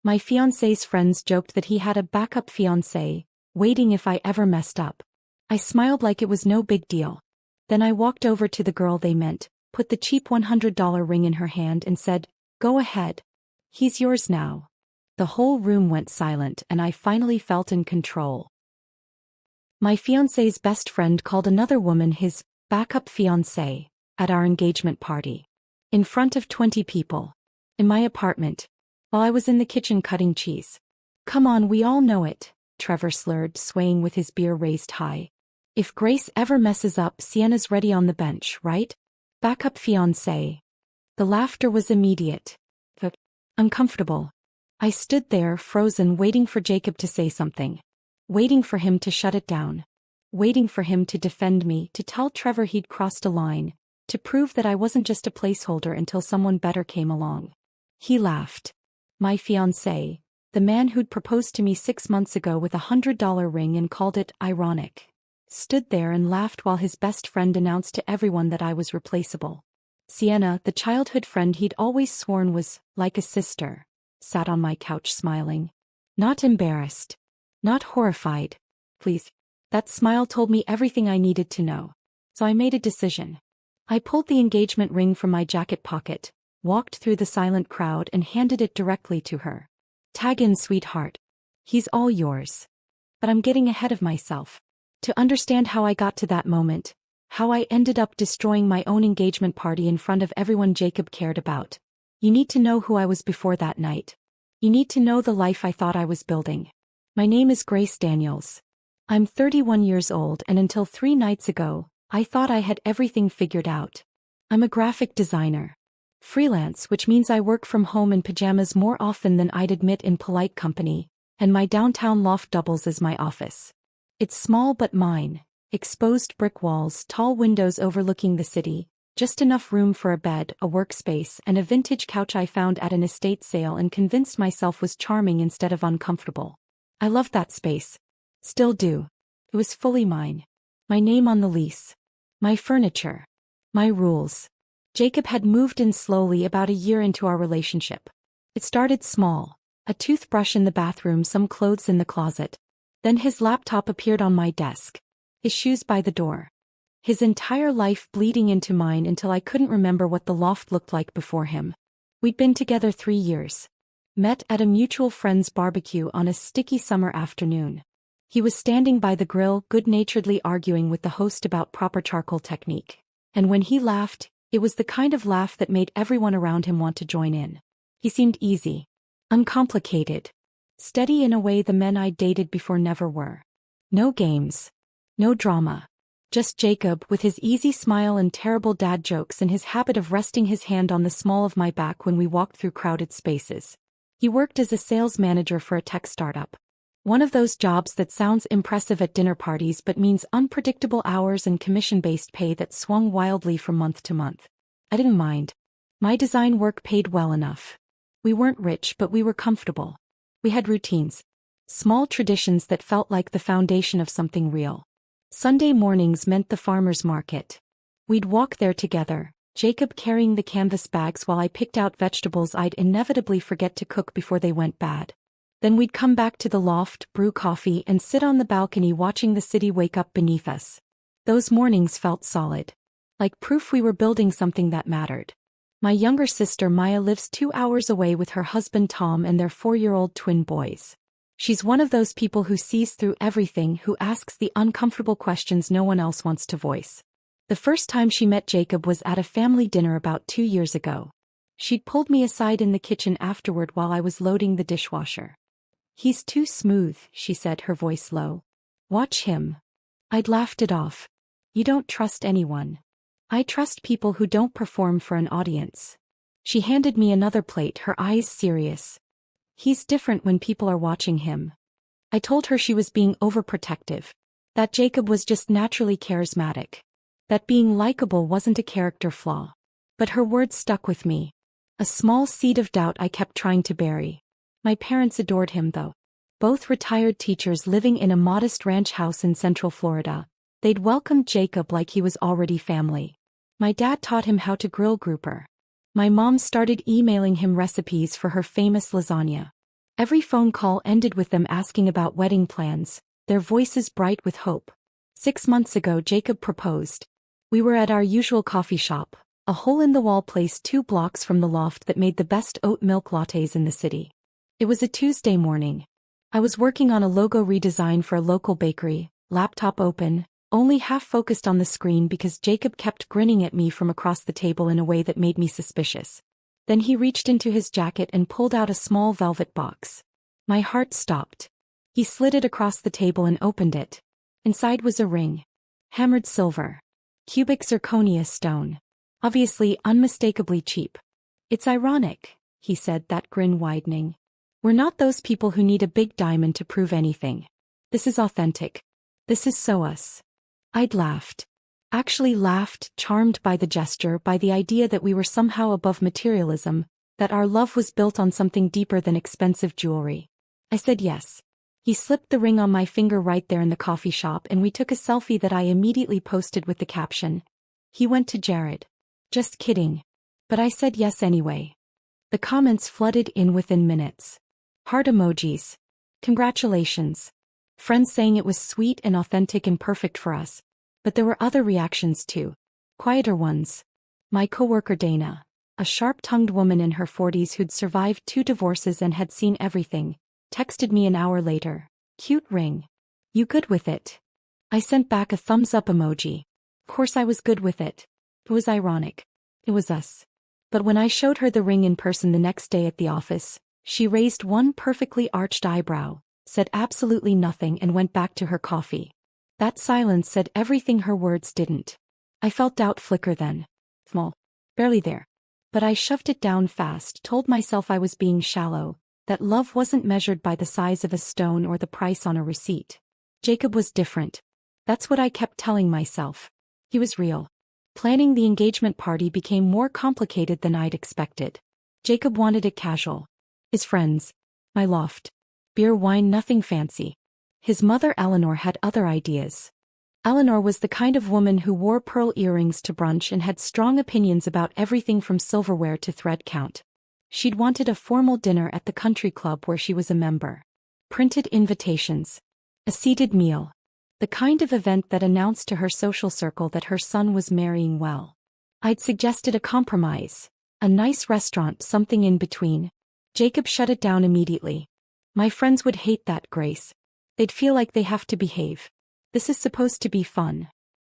My fiancé's friends joked that he had a backup fiancé, waiting if I ever messed up. I smiled like it was no big deal. Then I walked over to the girl they meant, put the cheap $100 ring in her hand and said, "Go ahead. He's yours now." The whole room went silent and I finally felt in control. My fiancé's best friend called another woman his backup fiancé at our engagement party. In front of 20 people. In my apartment. While I was in the kitchen cutting cheese. "Come on, we all know it," Trevor slurred, swaying with his beer raised high. "If Grace ever messes up, Sienna's ready on the bench, right? Backup fiancé." The laughter was immediate. But uncomfortable. I stood there, frozen, waiting for Jacob to say something. Waiting for him to shut it down. Waiting for him to defend me, to tell Trevor he'd crossed a line, to prove that I wasn't just a placeholder until someone better came along. He laughed. My fiancé, the man who'd proposed to me 6 months ago with $100 ring and called it ironic, stood there and laughed while his best friend announced to everyone that I was replaceable. Sienna, the childhood friend he'd always sworn was like a sister, sat on my couch smiling. Not embarrassed. Not horrified. Please. That smile told me everything I needed to know. So I made a decision. I pulled the engagement ring from my jacket pocket, walked through the silent crowd and handed it directly to her. "Tag in, sweetheart. He's all yours." But I'm getting ahead of myself. To understand how I got to that moment, how I ended up destroying my own engagement party in front of everyone Jacob cared about, you need to know who I was before that night. You need to know the life I thought I was building. My name is Grace Daniels. I'm 31 years old and until 3 nights ago, I thought I had everything figured out. I'm a graphic designer. Freelance, which means I work from home in pajamas more often than I'd admit in polite company, and my downtown loft doubles as my office. It's small but mine. Exposed brick walls, tall windows overlooking the city, just enough room for a bed, a workspace, and a vintage couch I found at an estate sale and convinced myself was charming instead of uncomfortable. I loved that space. Still do. It was fully mine. My name on the lease. My furniture. My rules. Jacob had moved in slowly about a year into our relationship. It started small. A toothbrush in the bathroom, some clothes in the closet. Then his laptop appeared on my desk. His shoes by the door. His entire life bleeding into mine until I couldn't remember what the loft looked like before him. We'd been together 3 years. Met at a mutual friend's barbecue on a sticky summer afternoon. He was standing by the grill, good-naturedly arguing with the host about proper charcoal technique. And when he laughed, it was the kind of laugh that made everyone around him want to join in. He seemed easy. Uncomplicated. Steady in a way the men I'd dated before never were. No games. No drama. Just Jacob with his easy smile and terrible dad jokes and his habit of resting his hand on the small of my back when we walked through crowded spaces. He worked as a sales manager for a tech startup. One of those jobs that sounds impressive at dinner parties but means unpredictable hours and commission-based pay that swung wildly from month to month. I didn't mind. My design work paid well enough. We weren't rich, but we were comfortable. We had routines. Small traditions that felt like the foundation of something real. Sunday mornings meant the farmer's market. We'd walk there together, Jacob carrying the canvas bags while I picked out vegetables I'd inevitably forget to cook before they went bad. Then we'd come back to the loft, brew coffee, and sit on the balcony watching the city wake up beneath us. Those mornings felt solid. Like proof we were building something that mattered. My younger sister Maya lives 2 hours away with her husband Tom and their 4-year-old twin boys. She's one of those people who sees through everything, who asks the uncomfortable questions no one else wants to voice. The first time she met Jacob was at a family dinner about 2 years ago. She'd pulled me aside in the kitchen afterward while I was loading the dishwasher. "He's too smooth," she said, her voice low. "Watch him." I'd laughed it off. "You don't trust anyone." "I trust people who don't perform for an audience." She handed me another plate, her eyes serious. "He's different when people are watching him." I told her she was being overprotective. That Jacob was just naturally charismatic. That being likable wasn't a character flaw. But her words stuck with me. A small seed of doubt I kept trying to bury. My parents adored him though. Both retired teachers living in a modest ranch house in Central Florida. They'd welcomed Jacob like he was already family. My dad taught him how to grill grouper. My mom started emailing him recipes for her famous lasagna. Every phone call ended with them asking about wedding plans, their voices bright with hope. 6 months ago Jacob proposed. We were at our usual coffee shop, a hole-in-the-wall place 2 blocks from the loft that made the best oat milk lattes in the city. It was a Tuesday morning. I was working on a logo redesign for a local bakery, laptop open, only half focused on the screen because Jacob kept grinning at me from across the table in a way that made me suspicious. Then he reached into his jacket and pulled out a small velvet box. My heart stopped. He slid it across the table and opened it. Inside was a ring. Hammered silver. Cubic zirconia stone. Obviously unmistakably cheap. It's ironic, he said, that grin widening. We're not those people who need a big diamond to prove anything. This is authentic. This is so us. I'd laughed. Actually laughed, charmed by the gesture, by the idea that we were somehow above materialism, that our love was built on something deeper than expensive jewelry. I said yes. He slipped the ring on my finger right there in the coffee shop and we took a selfie that I immediately posted with the caption, "He went to Jared." Just kidding. But I said yes anyway. The comments flooded in within minutes. Heart emojis. Congratulations. Friends saying it was sweet and authentic and perfect for us. But there were other reactions too. Quieter ones. My coworker Dana, a sharp-tongued woman in her 40s who'd survived 2 divorces and had seen everything, texted me an hour later. Cute ring. You good with it? I sent back a thumbs-up emoji. Of course I was good with it. It was ironic. It was us. But when I showed her the ring in person the next day at the office, she raised one perfectly arched eyebrow, said absolutely nothing and went back to her coffee. That silence said everything her words didn't. I felt doubt flicker then. Small. Barely there. But I shoved it down fast, told myself I was being shallow, that love wasn't measured by the size of a stone or the price on a receipt. Jacob was different. That's what I kept telling myself. He was real. Planning the engagement party became more complicated than I'd expected. Jacob wanted it casual. His friends. My loft. Beer, wine, nothing fancy. His mother Eleanor had other ideas. Eleanor was the kind of woman who wore pearl earrings to brunch and had strong opinions about everything from silverware to thread count. She'd wanted a formal dinner at the country club where she was a member. Printed invitations. A seated meal. The kind of event that announced to her social circle that her son was marrying well. I'd suggested a compromise. A nice restaurant, something in between. Jacob shut it down immediately. My friends would hate that, Grace. They'd feel like they have to behave. This is supposed to be fun.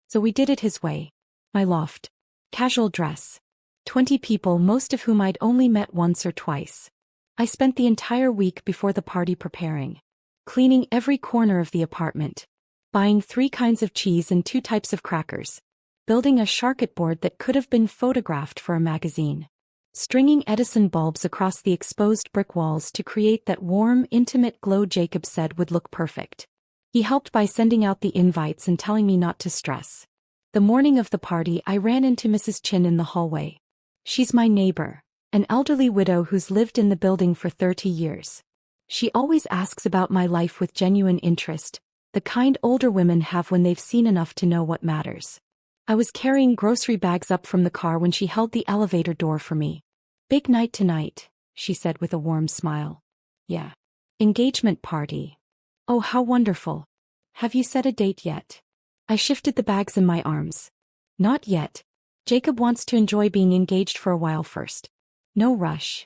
So we did it his way. My loft. Casual dress. 20 people, most of whom I'd only met once or twice. I spent the entire week before the party preparing. Cleaning every corner of the apartment. Buying 3 kinds of cheese and 2 types of crackers. Building a charcuterie board that could have been photographed for a magazine. Stringing Edison bulbs across the exposed brick walls to create that warm, intimate glow Jacob said would look perfect. He helped by sending out the invites and telling me not to stress. The morning of the party I ran into Mrs. Chin in the hallway. She's my neighbor, an elderly widow who's lived in the building for 30 years. She always asks about my life with genuine interest, the kind older women have when they've seen enough to know what matters. I was carrying grocery bags up from the car when she held the elevator door for me. Big night tonight, she said with a warm smile. Yeah. Engagement party. Oh, how wonderful. Have you set a date yet? I shifted the bags in my arms. Not yet. Jacob wants to enjoy being engaged for a while first. No rush.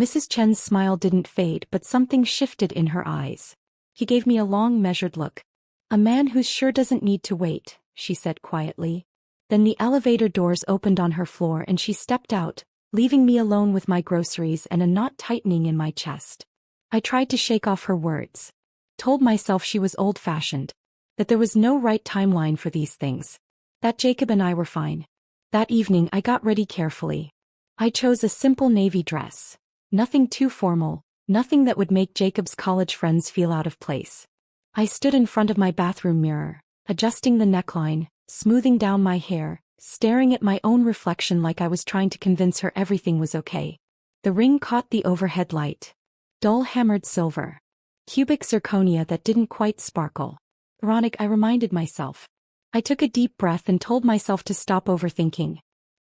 Mrs. Chen's smile didn't fade, but something shifted in her eyes. He gave me a long, measured look. A man who sure doesn't need to wait, she said quietly. Then the elevator doors opened on her floor and she stepped out, leaving me alone with my groceries and a knot tightening in my chest. I tried to shake off her words. Told myself she was old-fashioned. That there was no right timeline for these things. That Jacob and I were fine. That evening I got ready carefully. I chose a simple navy dress. Nothing too formal, nothing that would make Jacob's college friends feel out of place. I stood in front of my bathroom mirror, adjusting the neckline, smoothing down my hair, staring at my own reflection like I was trying to convince her everything was okay. The ring caught the overhead light. Dull hammered silver. Cubic zirconia that didn't quite sparkle. Ironic, I reminded myself. I took a deep breath and told myself to stop overthinking.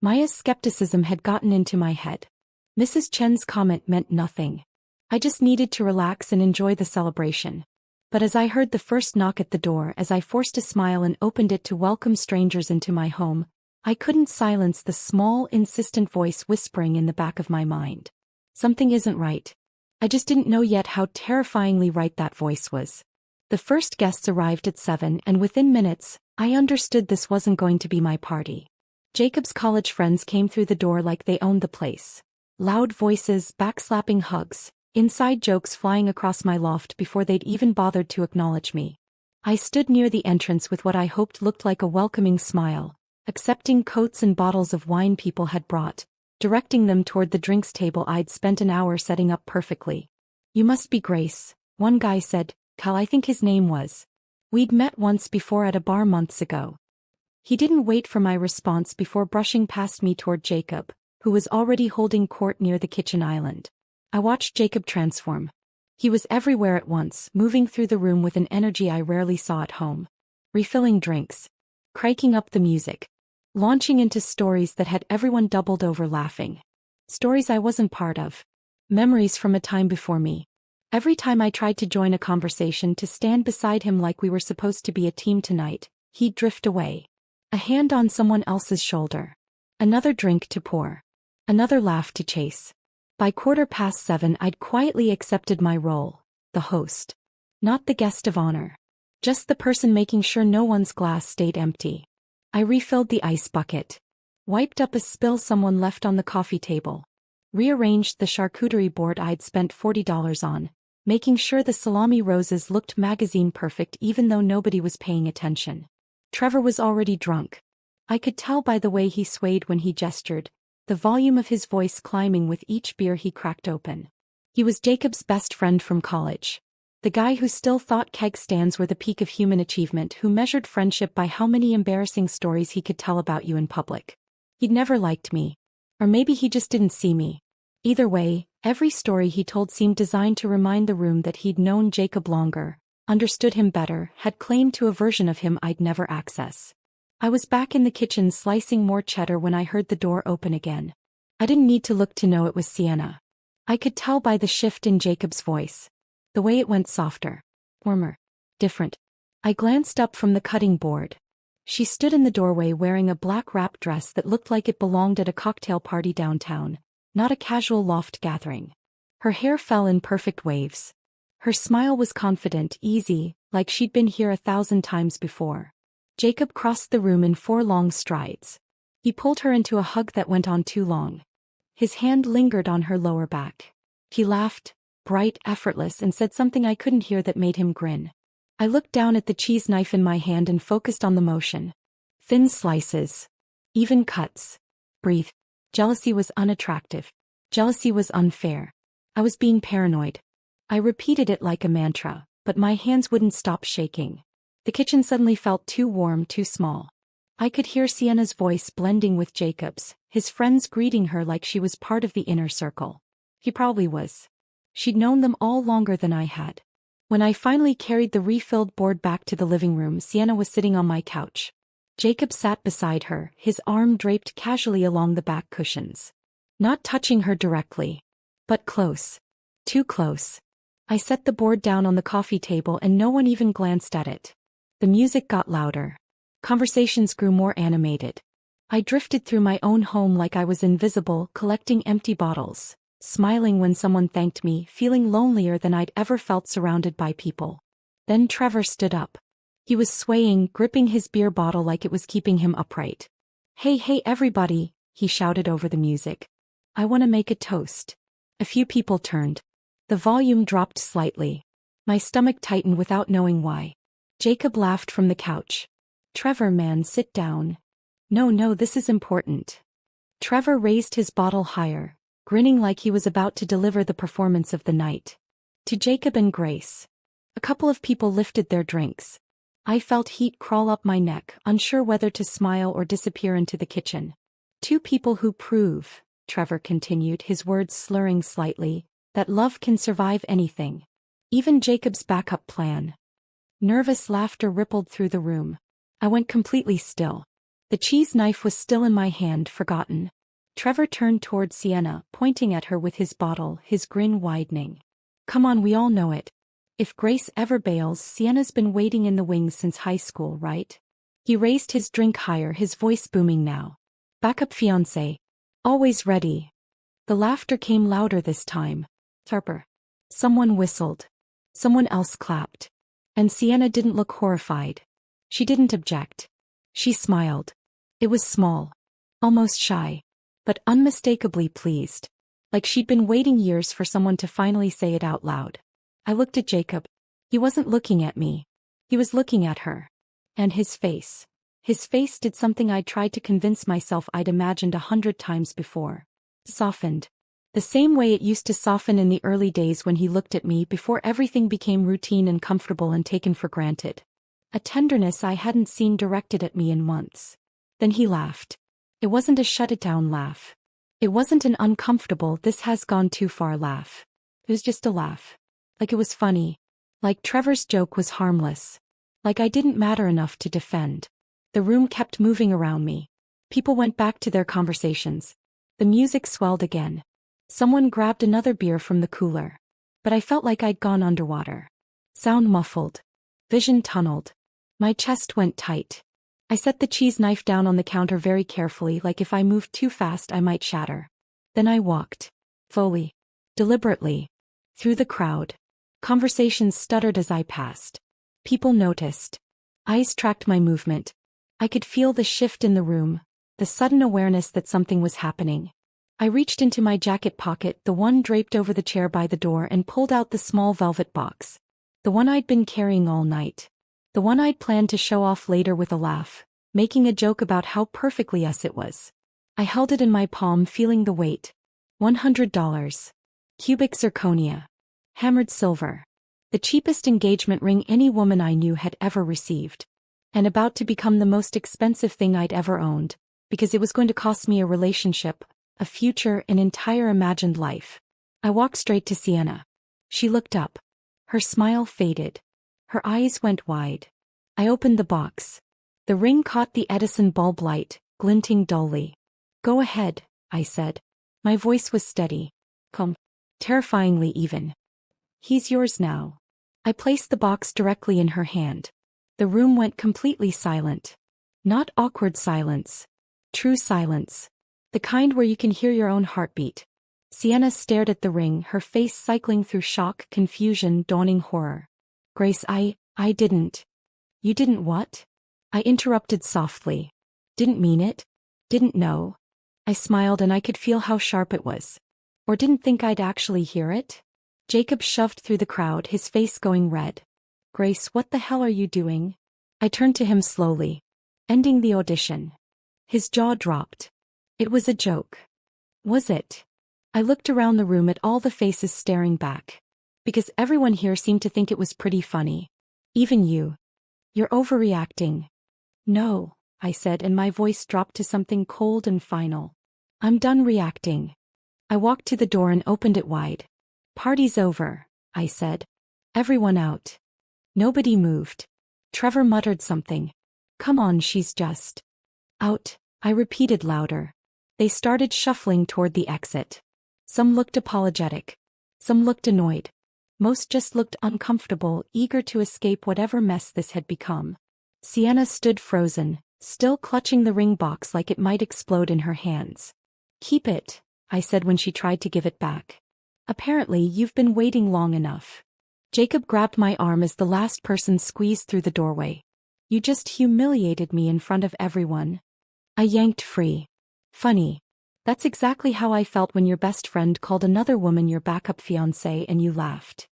Maya's skepticism had gotten into my head. Mrs. Chen's comment meant nothing. I just needed to relax and enjoy the celebration. But as I heard the first knock at the door, as I forced a smile and opened it to welcome strangers into my home, I couldn't silence the small, insistent voice whispering in the back of my mind. Something isn't right. I just didn't know yet how terrifyingly right that voice was. The first guests arrived at 7, and within minutes, I understood this wasn't going to be my party. Jacob's college friends came through the door like they owned the place. Loud voices, backslapping hugs, inside jokes flying across my loft before they'd even bothered to acknowledge me. I stood near the entrance with what I hoped looked like a welcoming smile, accepting coats and bottles of wine people had brought, directing them toward the drinks table I'd spent an hour setting up perfectly. "You must be Grace," one guy said. Cal, I think his name was. "We'd met once before at a bar months ago." He didn't wait for my response before brushing past me toward Jacob, who was already holding court near the kitchen island. I watched Jacob transform. He was everywhere at once, moving through the room with an energy I rarely saw at home. Refilling drinks. Cranking up the music. Launching into stories that had everyone doubled over laughing. Stories I wasn't part of. Memories from a time before me. Every time I tried to join a conversation, to stand beside him like we were supposed to be a team tonight, he'd drift away. A hand on someone else's shoulder. Another drink to pour. Another laugh to chase. By 7:15, I'd quietly accepted my role, the host. Not the guest of honor. Just the person making sure no one's glass stayed empty. I refilled the ice bucket. Wiped up a spill someone left on the coffee table. Rearranged the charcuterie board I'd spent $40 on, making sure the salami roses looked magazine perfect even though nobody was paying attention. Trevor was already drunk. I could tell by the way he swayed when he gestured, the volume of his voice climbing with each beer he cracked open. He was Jacob's best friend from college. The guy who still thought keg stands were the peak of human achievement, who measured friendship by how many embarrassing stories he could tell about you in public. He'd never liked me. Or maybe he just didn't see me. Either way, every story he told seemed designed to remind the room that he'd known Jacob longer, understood him better, had claim to a version of him I'd never access. I was back in the kitchen slicing more cheddar when I heard the door open again. I didn't need to look to know it was Sienna. I could tell by the shift in Jacob's voice. The way it went softer. Warmer. Different. I glanced up from the cutting board. She stood in the doorway wearing a black wrap dress that looked like it belonged at a cocktail party downtown, not a casual loft gathering. Her hair fell in perfect waves. Her smile was confident, easy, like she'd been here 1,000 times before. Jacob crossed the room in 4 long strides. He pulled her into a hug that went on too long. His hand lingered on her lower back. He laughed, bright, effortless, and said something I couldn't hear that made him grin. I looked down at the cheese knife in my hand and focused on the motion. Thin slices. Even cuts. Breathe. Jealousy was unattractive. Jealousy was unfair. I was being paranoid. I repeated it like a mantra, but my hands wouldn't stop shaking. The kitchen suddenly felt too warm, too small. I could hear Sienna's voice blending with Jacob's, his friends greeting her like she was part of the inner circle. He probably was. She'd known them all longer than I had. When I finally carried the refilled board back to the living room, Sienna was sitting on my couch. Jacob sat beside her, his arm draped casually along the back cushions. Not touching her directly. But close. Too close. I set the board down on the coffee table and no one even glanced at it. The music got louder. Conversations grew more animated. I drifted through my own home like I was invisible, collecting empty bottles, smiling when someone thanked me, feeling lonelier than I'd ever felt surrounded by people. Then Trevor stood up. He was swaying, gripping his beer bottle like it was keeping him upright. Hey everybody," he shouted over the music. "I want to make a toast." A few people turned. The volume dropped slightly. My stomach tightened without knowing why. Jacob laughed from the couch. "Trevor, man, sit down." No, this is important." Trevor raised his bottle higher, grinning like he was about to deliver the performance of the night. To Jacob and Grace. A couple of people lifted their drinks. I felt heat crawl up my neck, unsure whether to smile or disappear into the kitchen. "Two people who prove," Trevor continued, his words slurring slightly, "that love can survive anything. Even Jacob's backup plan." Nervous laughter rippled through the room. I went completely still. The cheese knife was still in my hand, forgotten. Trevor turned toward Sienna, pointing at her with his bottle, his grin widening. Come on, we all know it. If Grace ever bails, Sienna's been waiting in the wings since high school, right? He raised his drink higher, his voice booming now. Backup fiancé. Always ready. The laughter came louder this time. Sharper. Someone whistled. Someone else clapped. And Sienna didn't look horrified. She didn't object. She smiled. It was small. Almost shy. But unmistakably pleased. Like she'd been waiting years for someone to finally say it out loud. I looked at Jacob. He wasn't looking at me. He was looking at her. And his face. His face did something I'd tried to convince myself I'd imagined 100 times before. Softened. The same way it used to soften in the early days when he looked at me before everything became routine and comfortable and taken for granted. A tenderness I hadn't seen directed at me in months. Then he laughed. It wasn't a shut-it-down laugh. It wasn't an uncomfortable, this has gone too far laugh. It was just a laugh. Like it was funny. Like Trevor's joke was harmless. Like I didn't matter enough to defend. The room kept moving around me. People went back to their conversations. The music swelled again. Someone grabbed another beer from the cooler. But I felt like I'd gone underwater. Sound muffled. Vision tunneled. My chest went tight. I set the cheese knife down on the counter very carefully, like if I moved too fast I might shatter. Then I walked. Slowly. Deliberately. Through the crowd. Conversations stuttered as I passed. People noticed. Eyes tracked my movement. I could feel the shift in the room, the sudden awareness that something was happening. I reached into my jacket pocket, the one draped over the chair by the door, and pulled out the small velvet box. The one I'd been carrying all night. The one I'd planned to show off later with a laugh, making a joke about how perfectly us it was. I held it in my palm, feeling the weight. $100. Cubic zirconia. Hammered silver. The cheapest engagement ring any woman I knew had ever received. And about to become the most expensive thing I'd ever owned, because it was going to cost me a relationship, a future, an entire imagined life. I walked straight to Sienna. She looked up. Her smile faded. Her eyes went wide. I opened the box. The ring caught the Edison bulb light, glinting dully. Go ahead, I said. My voice was steady. Calm. Terrifyingly even. He's yours now. I placed the box directly in her hand. The room went completely silent. Not awkward silence. True silence. The kind where you can hear your own heartbeat. Sienna stared at the ring, her face cycling through shock, confusion, dawning horror. Grace, I didn't. You didn't what? I interrupted softly. Didn't mean it. Didn't know. I smiled and I could feel how sharp it was. Or didn't think I'd actually hear it? Jacob shoved through the crowd, his face going red. Grace, what the hell are you doing? I turned to him slowly. Ending the audition. His jaw dropped. It was a joke. Was it? I looked around the room at all the faces staring back. Because everyone here seemed to think it was pretty funny. Even you. You're overreacting. No, I said, and my voice dropped to something cold and final. I'm done reacting. I walked to the door and opened it wide. Party's over, I said. Everyone out. Nobody moved. Trevor muttered something. Come on, she's just out, I repeated louder. They started shuffling toward the exit. Some looked apologetic. Some looked annoyed. Most just looked uncomfortable, eager to escape whatever mess this had become. Sienna stood frozen, still clutching the ring box like it might explode in her hands. Keep it, I said when she tried to give it back. Apparently you've been waiting long enough. Jacob grabbed my arm as the last person squeezed through the doorway. You just humiliated me in front of everyone. I yanked free. Funny. That's exactly how I felt when your best friend called another woman your backup fiancé and you laughed.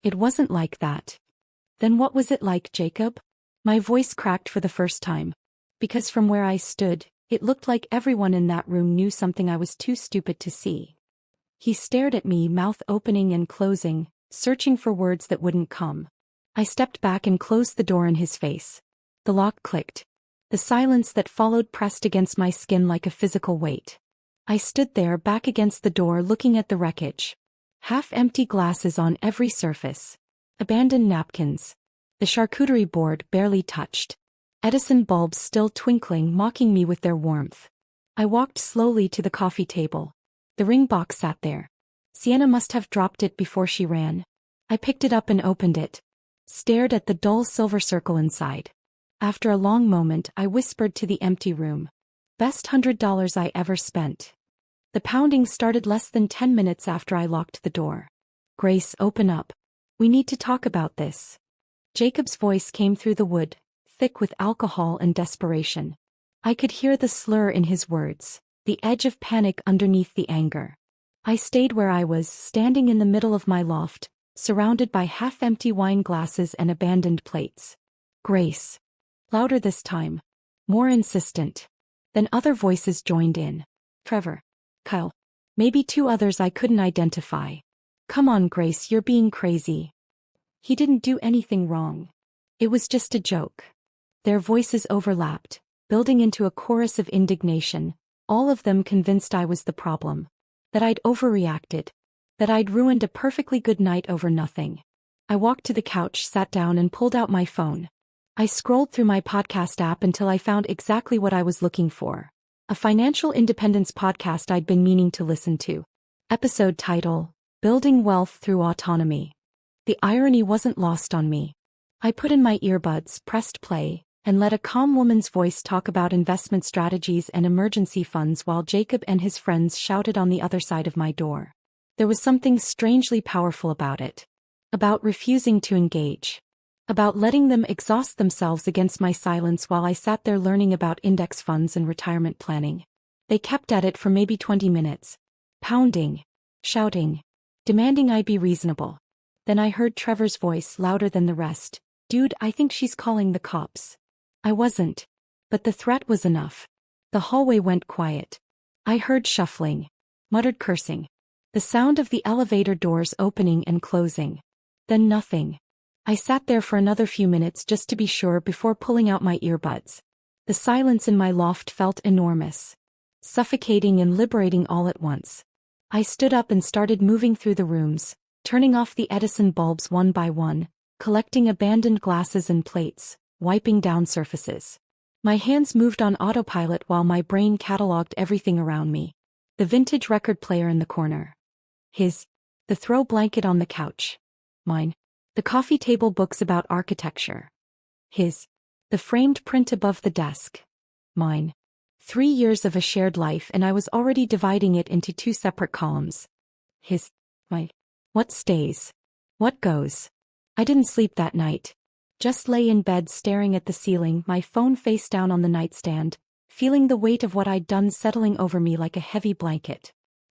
It wasn't like that. Then what was it like, Jacob? My voice cracked for the first time. Because from where I stood, it looked like everyone in that room knew something I was too stupid to see. He stared at me, mouth opening and closing, searching for words that wouldn't come. I stepped back and closed the door in his face. The lock clicked. The silence that followed pressed against my skin like a physical weight. I stood there back against the door looking at the wreckage. Half-empty glasses on every surface. Abandoned napkins. The charcuterie board barely touched. Edison bulbs still twinkling, mocking me with their warmth. I walked slowly to the coffee table. The ring box sat there. Sienna must have dropped it before she ran. I picked it up and opened it. Stared at the dull silver circle inside. After a long moment, I whispered to the empty room. Best $100 I ever spent. The pounding started less than 10 minutes after I locked the door. Grace, open up. We need to talk about this. Jacob's voice came through the wood, thick with alcohol and desperation. I could hear the slur in his words, the edge of panic underneath the anger. I stayed where I was, standing in the middle of my loft, surrounded by half-empty wine glasses and abandoned plates. Grace. Louder this time. More insistent. Then other voices joined in. Trevor. Kyle. Maybe two others I couldn't identify. Come on, Grace, you're being crazy. He didn't do anything wrong. It was just a joke. Their voices overlapped, building into a chorus of indignation, all of them convinced I was the problem. That I'd overreacted. That I'd ruined a perfectly good night over nothing. I walked to the couch, sat down and pulled out my phone. I scrolled through my podcast app until I found exactly what I was looking for. A financial independence podcast I'd been meaning to listen to. Episode title, Building Wealth Through Autonomy. The irony wasn't lost on me. I put in my earbuds, pressed play, and let a calm woman's voice talk about investment strategies and emergency funds while Jacob and his friends shouted on the other side of my door. There was something strangely powerful about it. About refusing to engage. About letting them exhaust themselves against my silence while I sat there learning about index funds and retirement planning. They kept at it for maybe 20 minutes. Pounding. Shouting. Demanding I be reasonable. Then I heard Trevor's voice louder than the rest. Dude, I think she's calling the cops. I wasn't. But the threat was enough. The hallway went quiet. I heard shuffling. Muttered cursing. The sound of the elevator doors opening and closing. Then nothing. I sat there for another few minutes just to be sure before pulling out my earbuds. The silence in my loft felt enormous. Suffocating and liberating all at once. I stood up and started moving through the rooms, turning off the Edison bulbs one by one, collecting abandoned glasses and plates, wiping down surfaces. My hands moved on autopilot while my brain cataloged everything around me. The vintage record player in the corner. His. The throw blanket on the couch. Mine. The coffee table books about architecture. His. The framed print above the desk. Mine. 3 years of a shared life and I was already dividing it into two separate columns. His. My. What stays? What goes? I didn't sleep that night. Just lay in bed staring at the ceiling, my phone face down on the nightstand, feeling the weight of what I'd done settling over me like a heavy blanket.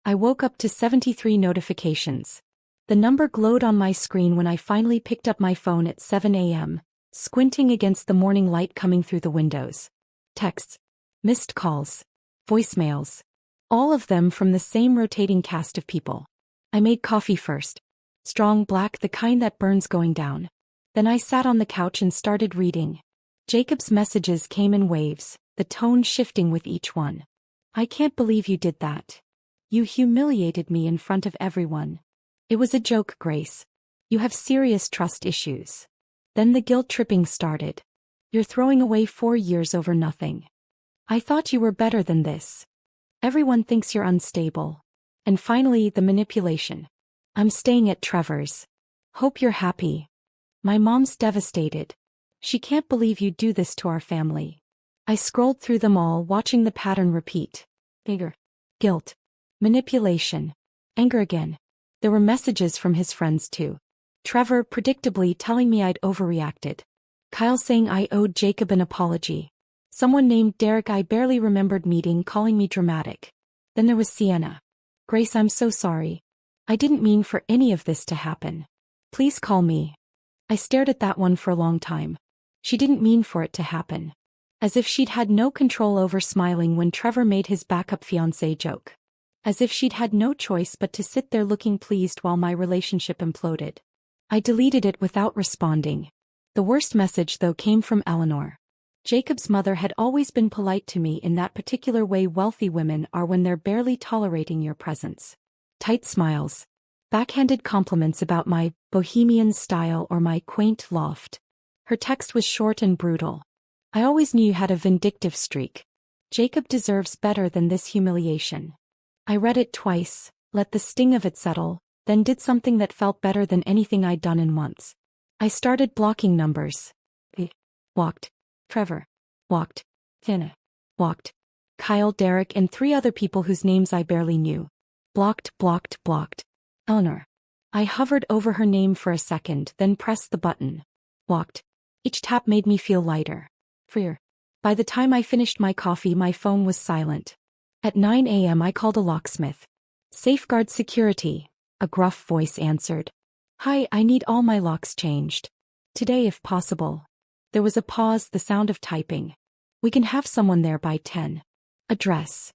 I woke up to 73 notifications. The number glowed on my screen when I finally picked up my phone at 7 a.m., squinting against the morning light coming through the windows. Texts. Missed calls. Voicemails. All of them from the same rotating cast of people. I made coffee first. Strong black, the kind that burns going down. Then I sat on the couch and started reading. Jacob's messages came in waves, the tone shifting with each one. I can't believe you did that. You humiliated me in front of everyone. It was a joke, Grace. You have serious trust issues. Then the guilt tripping started. You're throwing away 4 years over nothing. I thought you were better than this. Everyone thinks you're unstable. And finally, the manipulation. I'm staying at Trevor's. Hope you're happy. My mom's devastated. She can't believe you'd do this to our family. I scrolled through them all, watching the pattern repeat. Anger. Guilt. Manipulation. Anger again. There were messages from his friends too. Trevor predictably telling me I'd overreacted. Kyle saying I owed Jacob an apology. Someone named Derek I barely remembered meeting calling me dramatic. Then there was Sienna. Grace, I'm so sorry. I didn't mean for any of this to happen. Please call me. I stared at that one for a long time. She didn't mean for it to happen. As if she'd had no control over smiling when Trevor made his backup fiancé joke. As if she'd had no choice but to sit there looking pleased while my relationship imploded. I deleted it without responding. The worst message though came from Eleanor. Jacob's mother had always been polite to me in that particular way wealthy women are when they're barely tolerating your presence. Tight smiles. Backhanded compliments about my bohemian style or my quaint loft. Her text was short and brutal. I always knew you had a vindictive streak. Jacob deserves better than this humiliation. I read it twice, let the sting of it settle, then did something that felt better than anything I'd done in months. I started blocking numbers. Walked. Trevor. Walked. Tina. Walked. Kyle, Derek, and 3 other people whose names I barely knew. Blocked, blocked, blocked. Eleanor. I hovered over her name for a second, then pressed the button. Walked. Each tap made me feel lighter. Freer. By the time I finished my coffee, my phone was silent. At 9 a.m. I called a locksmith. Safeguard Security, a gruff voice answered. Hi, I need all my locks changed. Today if possible. There was a pause, the sound of typing. We can have someone there by 10. Address.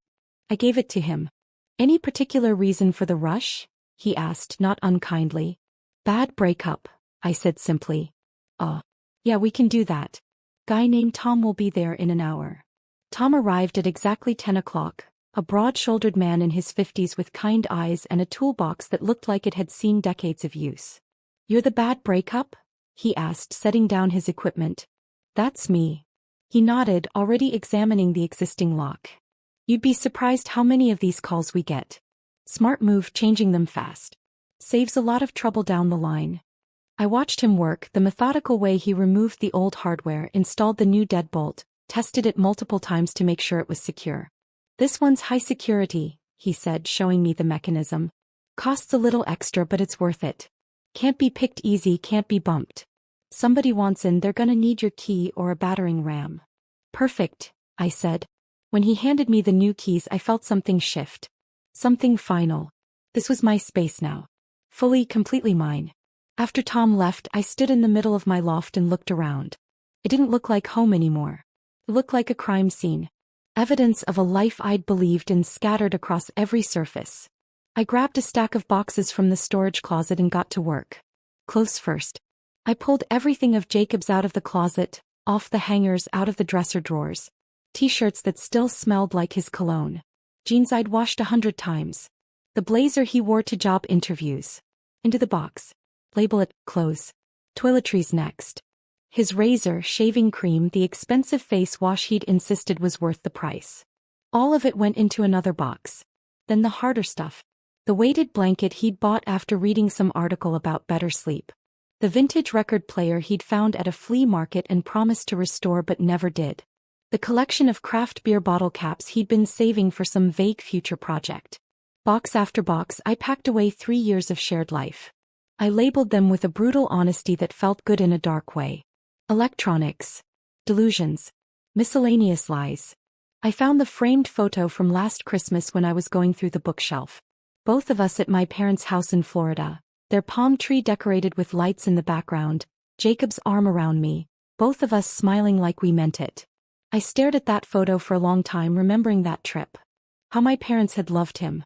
I gave it to him. Any particular reason for the rush? He asked, not unkindly. Bad breakup, I said simply. Oh. Yeah, we can do that. Guy named Tom will be there in an hour. Tom arrived at exactly 10 o'clock, a broad-shouldered man in his 50s with kind eyes and a toolbox that looked like it had seen decades of use. You're the bad breakup? He asked, setting down his equipment. That's me. He nodded, already examining the existing lock. You'd be surprised how many of these calls we get. Smart move, changing them fast. Saves a lot of trouble down the line. I watched him work, the methodical way he removed the old hardware, installed the new deadbolt, tested it multiple times to make sure it was secure. This one's high security, he said, showing me the mechanism. Costs a little extra, but it's worth it. Can't be picked easy, can't be bumped. Somebody wants in, they're gonna need your key or a battering ram. Perfect, I said. When he handed me the new keys, I felt something shift. Something final. This was my space now. Fully, completely mine. After Tom left, I stood in the middle of my loft and looked around. It didn't look like home anymore. It looked like a crime scene. Evidence of a life I'd believed in scattered across every surface. I grabbed a stack of boxes from the storage closet and got to work. Clothes first. I pulled everything of Jacob's out of the closet, off the hangers, out of the dresser drawers. T-shirts that still smelled like his cologne. Jeans I'd washed 100 times. The blazer he wore to job interviews. Into the box. Label it, clothes. Toiletries next. His razor, shaving cream, the expensive face wash he'd insisted was worth the price. All of it went into another box. Then the harder stuff. The weighted blanket he'd bought after reading some article about better sleep. The vintage record player he'd found at a flea market and promised to restore but never did. The collection of craft beer bottle caps he'd been saving for some vague future project. Box after box, I packed away 3 years of shared life. I labeled them with a brutal honesty that felt good in a dark way. Electronics. Delusions. Miscellaneous lies. I found the framed photo from last Christmas when I was going through the bookshelf. Both of us at my parents' house in Florida, their palm tree decorated with lights in the background, Jacob's arm around me, both of us smiling like we meant it. I stared at that photo for a long time, remembering that trip. How my parents had loved him.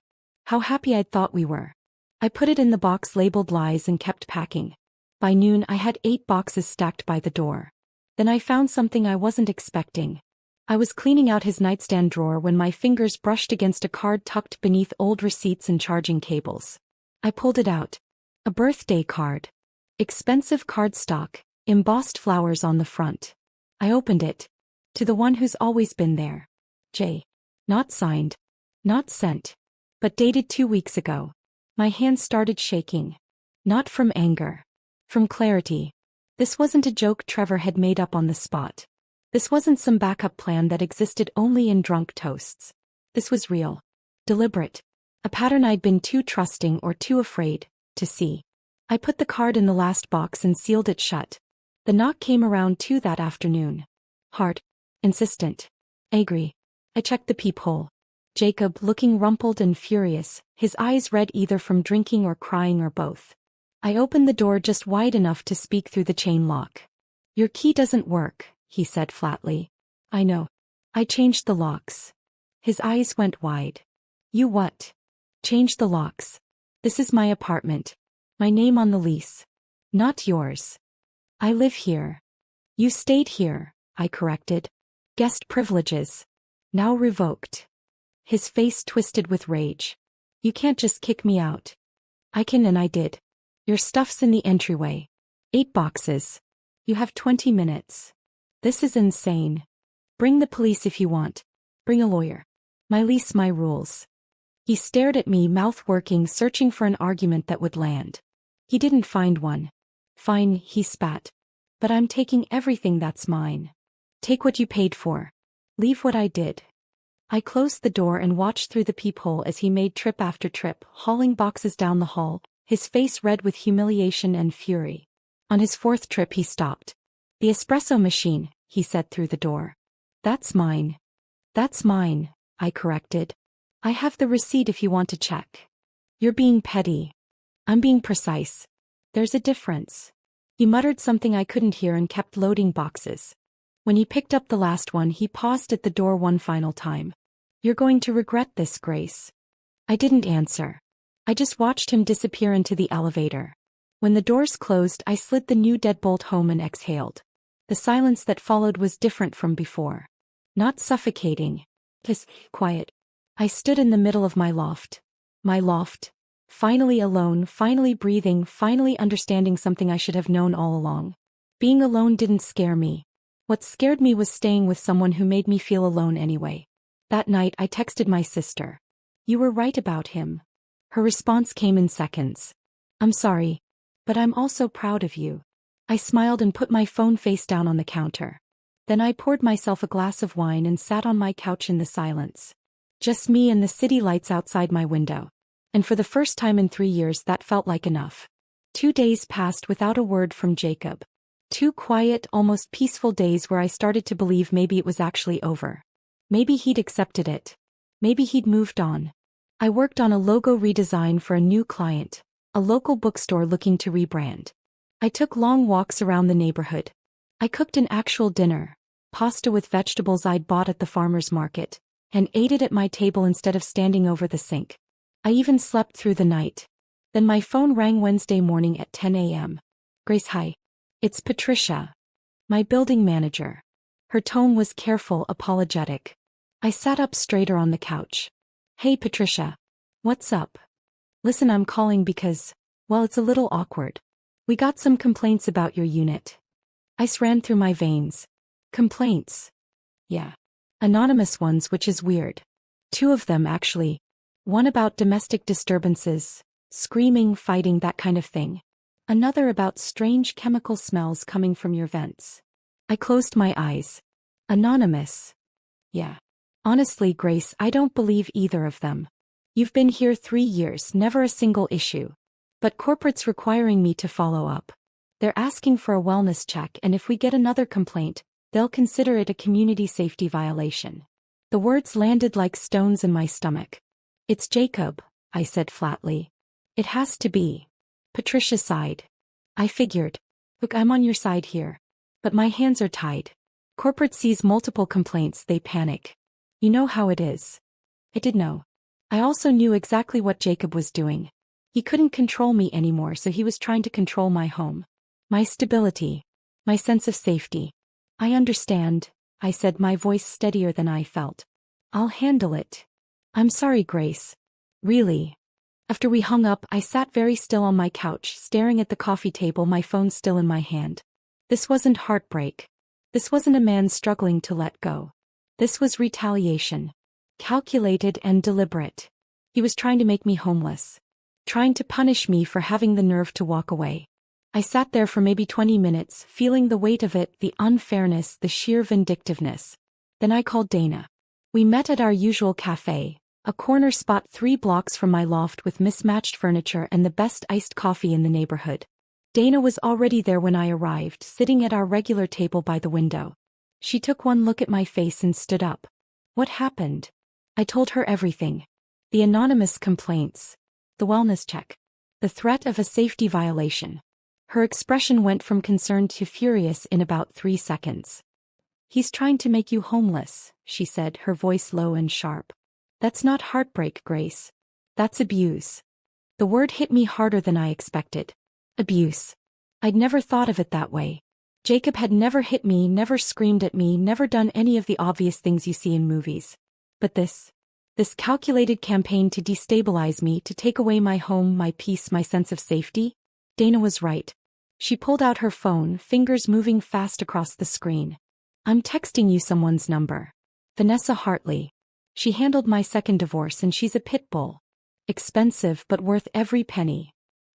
How happy I'd thought we were. I put it in the box labeled lies and kept packing. By noon I had 8 boxes stacked by the door. Then I found something I wasn't expecting. I was cleaning out his nightstand drawer when my fingers brushed against a card tucked beneath old receipts and charging cables. I pulled it out. A birthday card. Expensive cardstock, embossed flowers on the front. I opened it. To the one who's always been there. J. Not signed. Not sent. But dated 2 weeks ago. My hands started shaking. Not from anger. From clarity. This wasn't a joke Trevor had made up on the spot. This wasn't some backup plan that existed only in drunk toasts. This was real. Deliberate. A pattern I'd been too trusting or too afraid to see. I put the card in the last box and sealed it shut. The knock came around 2 that afternoon. Hard. Insistent. Angry. I checked the peephole. Jacob, looking rumpled and furious, his eyes red either from drinking or crying or both. I opened the door just wide enough to speak through the chain lock. Your key doesn't work, he said flatly. I know. I changed the locks. His eyes went wide. You what? Changed the locks. This is my apartment. My name on the lease. Not yours. I live here. You stayed here, I corrected. Guest privileges. Now revoked. His face twisted with rage. You can't just kick me out. I can, and I did. Your stuff's in the entryway. 8 boxes. You have 20 minutes. This is insane. Bring the police if you want. Bring a lawyer. My lease, my rules. He stared at me, mouth working, searching for an argument that would land. He didn't find one. Fine, he spat. But I'm taking everything that's mine. Take what you paid for. Leave what I did. I closed the door and watched through the peephole as he made trip after trip, hauling boxes down the hall, his face red with humiliation and fury. On his fourth trip he stopped. The espresso machine, he said through the door. That's mine. That's mine, I corrected. I have the receipt if you want to check. You're being petty. I'm being precise. There's a difference. He muttered something I couldn't hear and kept loading boxes. When he picked up the last one, he paused at the door one final time. You're going to regret this, Grace. I didn't answer. I just watched him disappear into the elevator. When the doors closed, I slid the new deadbolt home and exhaled. The silence that followed was different from before. Not suffocating. Just quiet. I stood in the middle of my loft. My loft. Finally alone, finally breathing, finally understanding something I should have known all along. Being alone didn't scare me. What scared me was staying with someone who made me feel alone anyway. That night I texted my sister. You were right about him. Her response came in seconds. I'm sorry. But I'm also proud of you. I smiled and put my phone face down on the counter. Then I poured myself a glass of wine and sat on my couch in the silence. Just me and the city lights outside my window. And for the first time in 3 years that felt like enough. 2 days passed without a word from Jacob. 2 quiet, almost peaceful days where I started to believe maybe it was actually over. Maybe he'd accepted it. Maybe he'd moved on. I worked on a logo redesign for a new client, a local bookstore looking to rebrand. I took long walks around the neighborhood. I cooked an actual dinner, pasta with vegetables I'd bought at the farmer's market, and ate it at my table instead of standing over the sink. I even slept through the night. Then my phone rang Wednesday morning at 10 a.m. Grace, hi. It's Patricia. My building manager. Her tone was careful, apologetic. I sat up straighter on the couch. Hey Patricia. What's up? Listen, I'm calling because, well, it's a little awkward. We got some complaints about your unit. Ice ran through my veins. Complaints? Yeah. Anonymous ones, which is weird. 2 of them, actually. One about domestic disturbances, screaming, fighting, that kind of thing. Another about strange chemical smells coming from your vents. I closed my eyes. Anonymous. Yeah. Honestly, Grace, I don't believe either of them. You've been here 3 years, never a single issue. But corporate's requiring me to follow up. They're asking for a wellness check, and if we get another complaint, they'll consider it a community safety violation. The words landed like stones in my stomach. It's Jacob, I said flatly. It has to be. Patricia sighed. I figured. Look, I'm on your side here. But my hands are tied. Corporate sees multiple complaints, they panic. You know how it is. I did know. I also knew exactly what Jacob was doing. He couldn't control me anymore, so he was trying to control my home. My stability. My sense of safety. I understand, I said, my voice steadier than I felt. I'll handle it. I'm sorry, Grace. Really. After we hung up, I sat very still on my couch, staring at the coffee table, my phone still in my hand. This wasn't heartbreak. This wasn't a man struggling to let go. This was retaliation. Calculated and deliberate. He was trying to make me homeless. Trying to punish me for having the nerve to walk away. I sat there for maybe 20 minutes, feeling the weight of it, the unfairness, the sheer vindictiveness. Then I called Dana. We met at our usual cafe, a corner spot 3 blocks from my loft with mismatched furniture and the best iced coffee in the neighborhood. Dana was already there when I arrived, sitting at our regular table by the window. She took one look at my face and stood up. What happened? I told her everything. The anonymous complaints. The wellness check. The threat of a safety violation. Her expression went from concerned to furious in about 3 seconds. He's trying to make you homeless, she said, her voice low and sharp. That's not heartbreak, Grace. That's abuse. The word hit me harder than I expected. Abuse. I'd never thought of it that way. Jacob had never hit me, never screamed at me, never done any of the obvious things you see in movies. But this calculated campaign to destabilize me, to take away my home, my peace, my sense of safety? Dana was right. She pulled out her phone, fingers moving fast across the screen. I'm texting you someone's number. Vanessa Hartley. She handled my second divorce and she's a pit bull. Expensive but worth every penny.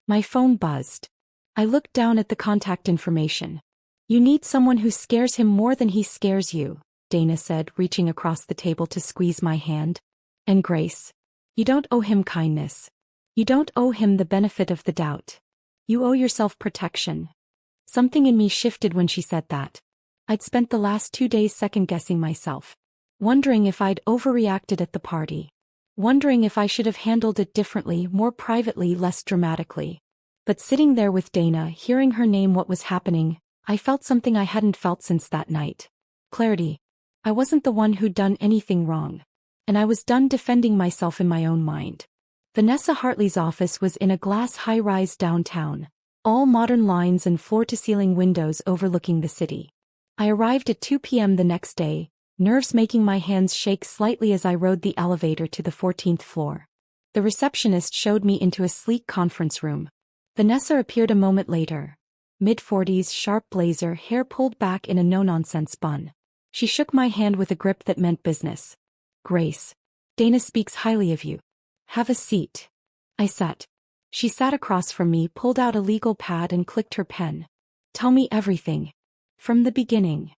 My phone buzzed. I looked down at the contact information. You need someone who scares him more than he scares you, Dana said, reaching across the table to squeeze my hand. And Grace. You don't owe him kindness. You don't owe him the benefit of the doubt. You owe yourself protection. Something in me shifted when she said that. I'd spent the last 2 days second-guessing myself. Wondering if I'd overreacted at the party. Wondering if I should have handled it differently, more privately, less dramatically. But sitting there with Dana, hearing her name what was happening, I felt something I hadn't felt since that night. Clarity. I wasn't the one who'd done anything wrong. And I was done defending myself in my own mind. Vanessa Hartley's office was in a glass high-rise downtown. All modern lines and floor-to-ceiling windows overlooking the city. I arrived at 2 p.m. the next day, nerves making my hands shake slightly as I rode the elevator to the 14th floor. The receptionist showed me into a sleek conference room. Vanessa appeared a moment later. Mid-40s, sharp blazer, hair pulled back in a no-nonsense bun. She shook my hand with a grip that meant business. Grace. Dana speaks highly of you. Have a seat. I sat. She sat across from me, pulled out a legal pad and clicked her pen. Tell me everything. From the beginning.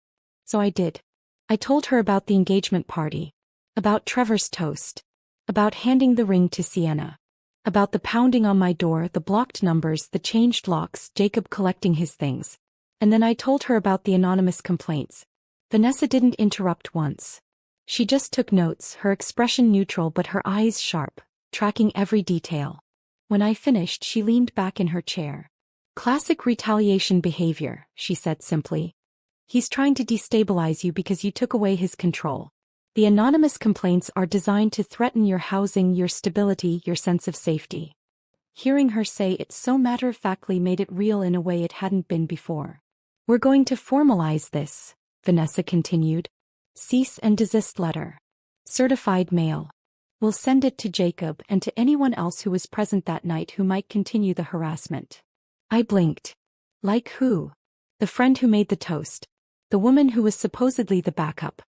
So I did. I told her about the engagement party. About Trevor's toast. About handing the ring to Sienna. About the pounding on my door, the blocked numbers, the changed locks, Jacob collecting his things. And then I told her about the anonymous complaints. Vanessa didn't interrupt once. She just took notes, her expression neutral but her eyes sharp, tracking every detail. When I finished, she leaned back in her chair. Classic retaliation behavior, she said simply. He's trying to destabilize you because you took away his control. The anonymous complaints are designed to threaten your housing, your stability, your sense of safety. Hearing her say it so matter-of-factly made it real in a way it hadn't been before. We're going to formalize this, Vanessa continued. Cease and desist letter. Certified mail. We'll send it to Jacob and to anyone else who was present that night who might continue the harassment. I blinked. Like who? The friend who made the toast. The woman who was supposedly the backup.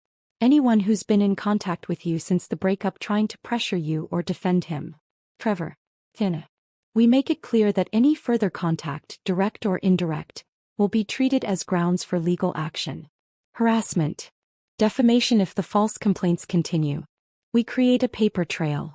Anyone who's been in contact with you since the breakup trying to pressure you or defend him. Trevor. Tina. We make it clear that any further contact, direct or indirect, will be treated as grounds for legal action. Harassment. Defamation if the false complaints continue. We create a paper trail.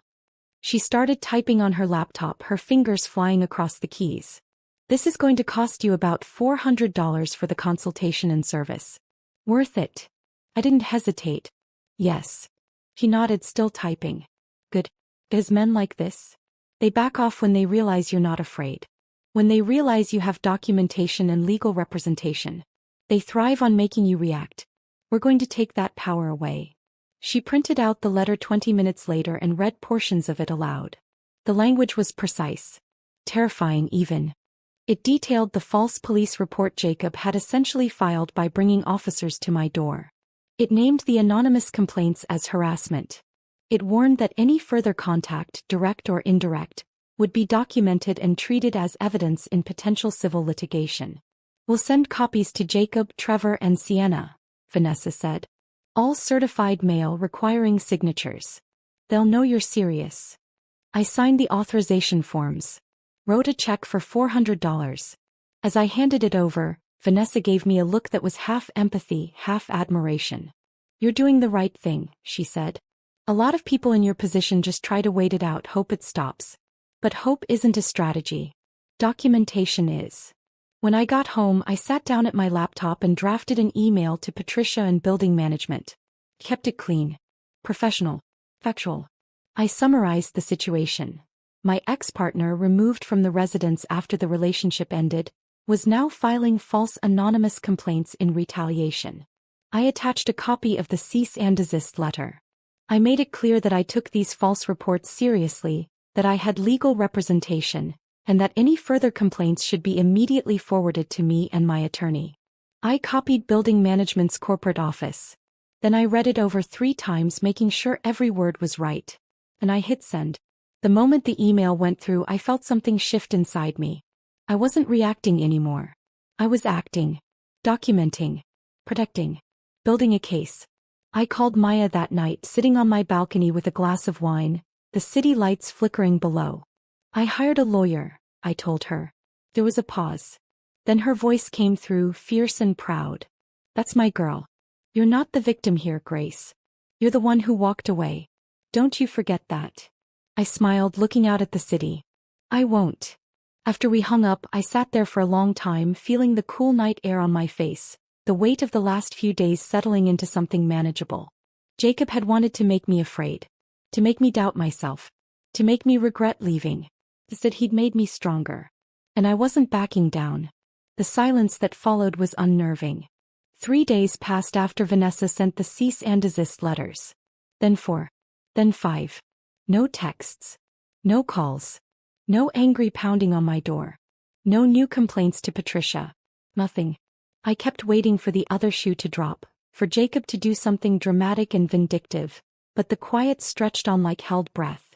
She started typing on her laptop, her fingers flying across the keys. This is going to cost you about $400 for the consultation and service. Worth it. I didn't hesitate. Yes. She nodded, still typing. Good. Because men like this? They back off when they realize you're not afraid. When they realize you have documentation and legal representation. They thrive on making you react. We're going to take that power away. She printed out the letter 20 minutes later and read portions of it aloud. The language was precise. Terrifying even. It detailed the false police report Jacob had essentially filed by bringing officers to my door. It named the anonymous complaints as harassment. It warned that any further contact, direct or indirect, would be documented and treated as evidence in potential civil litigation. We'll send copies to Jacob, Trevor, and Sienna, Vanessa said. All certified mail requiring signatures. They'll know you're serious. I signed the authorization forms. Wrote a check for $400. As I handed it over, Vanessa gave me a look that was half empathy, half admiration. You're doing the right thing, she said. A lot of people in your position just try to wait it out, hope it stops. But hope isn't a strategy. Documentation is. When I got home, I sat down at my laptop and drafted an email to Patricia and building management. Kept it clean. Professional. Factual. I summarized the situation. My ex-partner, removed from the residence after the relationship ended, was now filing false anonymous complaints in retaliation. I attached a copy of the cease and desist letter. I made it clear that I took these false reports seriously, that I had legal representation, and that any further complaints should be immediately forwarded to me and my attorney. I copied building management's corporate office. Then I read it over 3 times, making sure every word was right. And I hit send. The moment the email went through, I felt something shift inside me. I wasn't reacting anymore. I was acting. Documenting. Protecting. Building a case. I called Maya that night, sitting on my balcony with a glass of wine, the city lights flickering below. I hired a lawyer, I told her. There was a pause. Then her voice came through, fierce and proud. That's my girl. You're not the victim here, Grace. You're the one who walked away. Don't you forget that. I smiled, looking out at the city. I won't. After we hung up, I sat there for a long time, feeling the cool night air on my face, the weight of the last few days settling into something manageable. Jacob had wanted to make me afraid. To make me doubt myself. To make me regret leaving. Instead, he'd made me stronger. And I wasn't backing down. The silence that followed was unnerving. 3 days passed after Vanessa sent the cease and desist letters. Then 4. Then 5. No texts. No calls. No angry pounding on my door. No new complaints to Patricia. Nothing. I kept waiting for the other shoe to drop, for Jacob to do something dramatic and vindictive, but the quiet stretched on like held breath.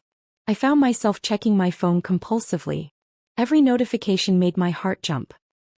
I found myself checking my phone compulsively. Every notification made my heart jump.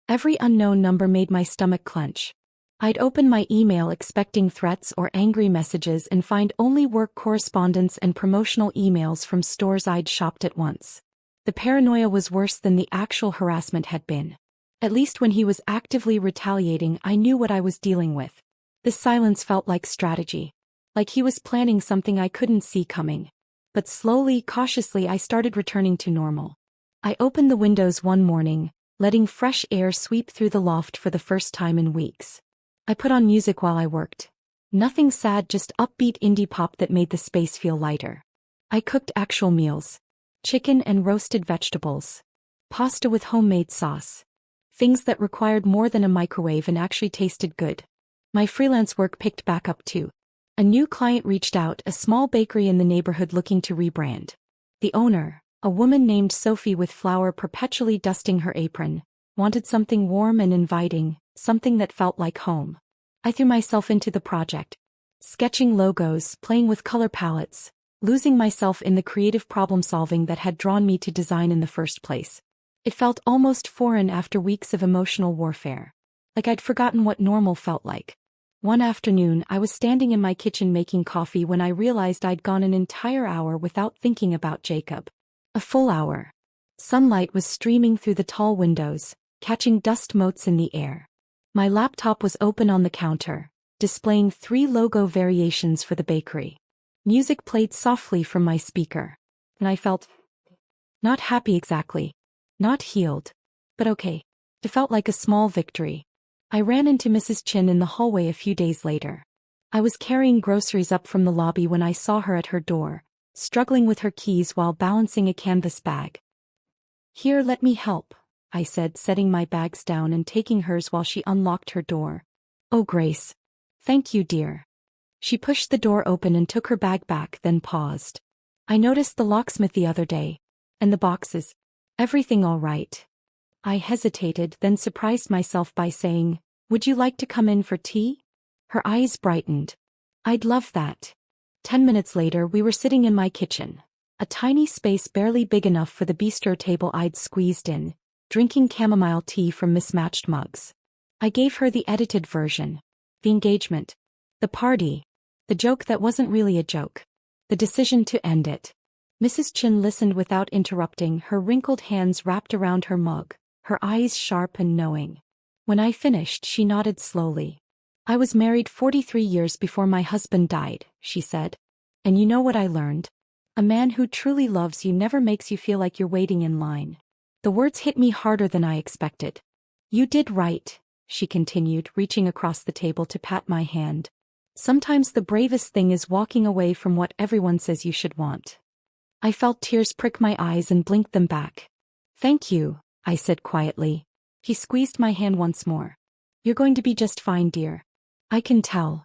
Every unknown number made my stomach clench. I'd open my email expecting threats or angry messages and find only work correspondence and promotional emails from stores I'd shopped at once. The paranoia was worse than the actual harassment had been. At least when he was actively retaliating, I knew what I was dealing with. This silence felt like strategy. Like he was planning something I couldn't see coming. But slowly, cautiously, I started returning to normal. I opened the windows one morning, letting fresh air sweep through the loft for the first time in weeks. I put on music while I worked. Nothing sad, just upbeat indie pop that made the space feel lighter. I cooked actual meals. Chicken and roasted vegetables. Pasta with homemade sauce. Things that required more than a microwave and actually tasted good. My freelance work picked back up too. A new client reached out, a small bakery in the neighborhood looking to rebrand. The owner, a woman named Sophie with flour perpetually dusting her apron, wanted something warm and inviting, something that felt like home. I threw myself into the project. Sketching logos, playing with color palettes, losing myself in the creative problem-solving that had drawn me to design in the first place. It felt almost foreign after weeks of emotional warfare. Like I'd forgotten what normal felt like. One afternoon, I was standing in my kitchen making coffee when I realized I'd gone an entire hour without thinking about Jacob. A full hour. Sunlight was streaming through the tall windows, catching dust motes in the air. My laptop was open on the counter, displaying 3 logo variations for the bakery. Music played softly from my speaker, and I felt not happy exactly. Not healed. But okay. It felt like a small victory. I ran into Mrs. Chin in the hallway a few days later. I was carrying groceries up from the lobby when I saw her at her door, struggling with her keys while balancing a canvas bag. "Here, let me help," I said, setting my bags down and taking hers while she unlocked her door. "Oh, Grace. Thank you, dear." She pushed the door open and took her bag back, then paused. "I noticed the locksmith the other day. And the boxes. Everything all right?" I hesitated, then surprised myself by saying, "Would you like to come in for tea?" Her eyes brightened. "I'd love that." 10 minutes later, we were sitting in my kitchen. A tiny space barely big enough for the bistro table I'd squeezed in, drinking chamomile tea from mismatched mugs. I gave her the edited version. The engagement. The party. The joke that wasn't really a joke. The decision to end it. Mrs. Chin listened without interrupting, her wrinkled hands wrapped around her mug, her eyes sharp and knowing. When I finished, she nodded slowly. "I was married 43 years before my husband died," she said. "And you know what I learned? A man who truly loves you never makes you feel like you're waiting in line." The words hit me harder than I expected. "You did right," she continued, reaching across the table to pat my hand. "Sometimes the bravest thing is walking away from what everyone says you should want." I felt tears prick my eyes and blinked them back. "Thank you," I said quietly. He squeezed my hand once more. "You're going to be just fine, dear. I can tell."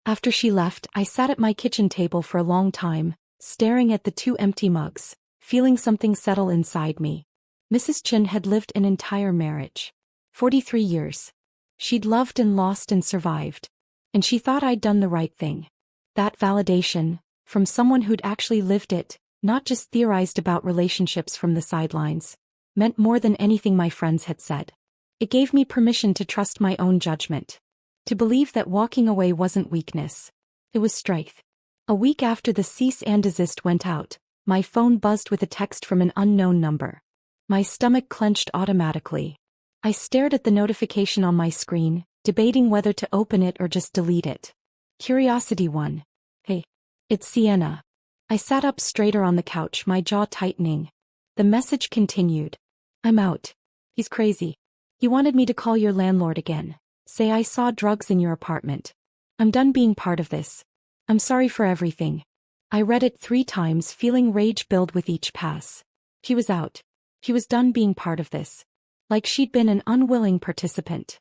After she left, I sat at my kitchen table for a long time, staring at the 2 empty mugs, feeling something settle inside me. Mrs. Chin had lived an entire marriage. 43 years. She'd loved and lost and survived. And she thought I'd done the right thing. That validation, from someone who'd actually lived it, not just theorized about relationships from the sidelines, meant more than anything my friends had said. It gave me permission to trust my own judgment. To believe that walking away wasn't weakness. It was strife. A week after the cease and desist went out, my phone buzzed with a text from an unknown number. My stomach clenched automatically. I stared at the notification on my screen, debating whether to open it or just delete it. Curiosity won. Hey. It's Sienna. I sat up straighter on the couch, my jaw tightening. The message continued. I'm out. He's crazy. He wanted me to call your landlord again. Say I saw drugs in your apartment. I'm done being part of this. I'm sorry for everything. I read it 3 times, feeling rage build with each pass. He was out. He was done being part of this. Like she'd been an unwilling participant.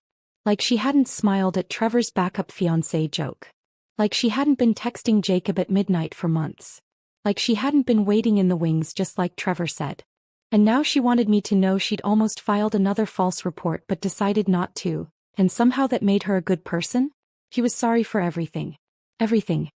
Like she hadn't smiled at Trevor's backup fiancé joke. Like she hadn't been texting Jacob at midnight for months. Like she hadn't been waiting in the wings just like Trevor said. And now she wanted me to know she'd almost filed another false report but decided not to, and somehow that made her a good person? He was sorry for everything. Everything.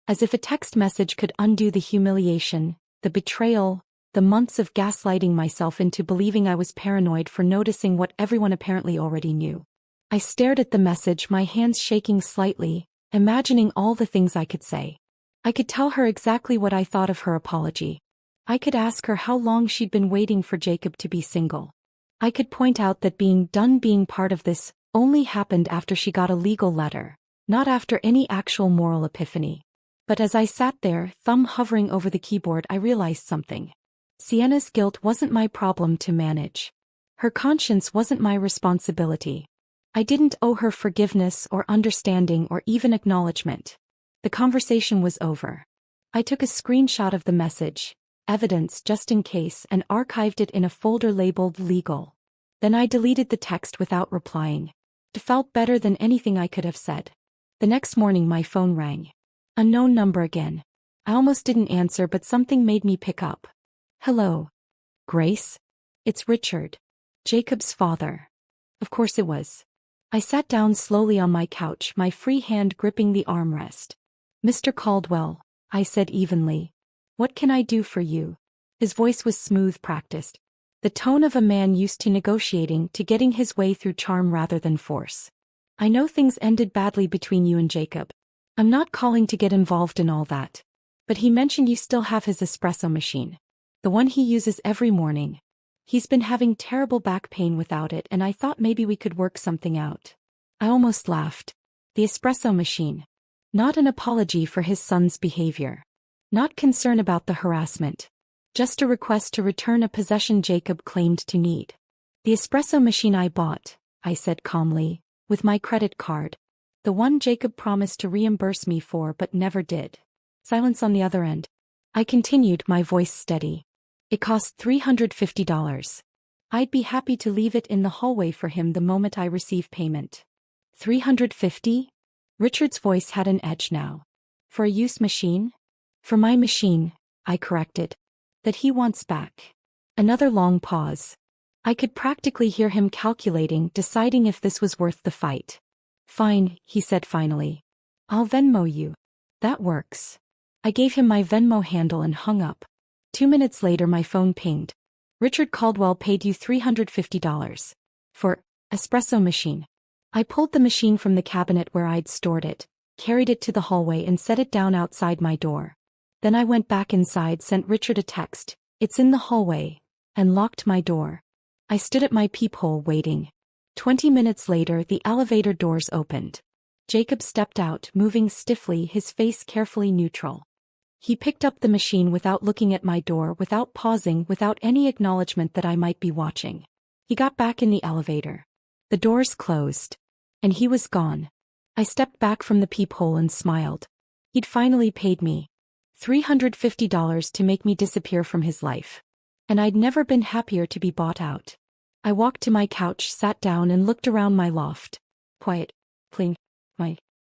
As if a text message could undo the humiliation, the betrayal, the months of gaslighting myself into believing I was paranoid for noticing what everyone apparently already knew. I stared at the message, my hands shaking slightly, imagining all the things I could say. I could tell her exactly what I thought of her apology. I could ask her how long she'd been waiting for Jacob to be single. I could point out that being done being part of this only happened after she got a legal letter, not after any actual moral epiphany. But as I sat there, thumb hovering over the keyboard, I realized something. Sienna's guilt wasn't my problem to manage. Her conscience wasn't my responsibility. I didn't owe her forgiveness or understanding or even acknowledgement. The conversation was over. I took a screenshot of the message, evidence just in case, and archived it in a folder labeled legal. Then I deleted the text without replying. It felt better than anything I could have said. The next morning my phone rang. Unknown number again. I almost didn't answer, but something made me pick up. Hello. Grace? It's Richard. Jacob's father. Of course it was. I sat down slowly on my couch, my free hand gripping the armrest. Mr. Caldwell, I said evenly. What can I do for you? His voice was smooth, practiced. The tone of a man used to negotiating, to getting his way through charm rather than force. I know things ended badly between you and Jacob. I'm not calling to get involved in all that. But he mentioned you still have his espresso machine. The one he uses every morning. He's been having terrible back pain without it, and I thought maybe we could work something out. I almost laughed. The espresso machine. Not an apology for his son's behavior. Not concern about the harassment. Just a request to return a possession Jacob claimed to need. The espresso machine I bought, I said calmly, with my credit card. The one Jacob promised to reimburse me for but never did. Silence on the other end. I continued, my voice steady. It cost $350. I'd be happy to leave it in the hallway for him the moment I receive payment. $350? Richard's voice had an edge now. For a used machine? For my machine, I corrected. That he wants back. Another long pause. I could practically hear him calculating, deciding if this was worth the fight. Fine, he said finally. I'll Venmo you. That works. I gave him my Venmo handle and hung up. 2 minutes later my phone pinged. Richard Caldwell paid you $350. For espresso machine. I pulled the machine from the cabinet where I'd stored it, carried it to the hallway and set it down outside my door. Then I went back inside, sent Richard a text, "It's in the hallway," and locked my door. I stood at my peephole waiting. 20 minutes later the elevator doors opened. Jacob stepped out, moving stiffly, his face carefully neutral. He picked up the machine without looking at my door, without pausing, without any acknowledgement that I might be watching. He got back in the elevator. The doors closed. And he was gone. I stepped back from the peephole and smiled. He'd finally paid me $350 to make me disappear from his life. And I'd never been happier to be bought out. I walked to my couch, sat down and looked around my loft. Quiet. Clean.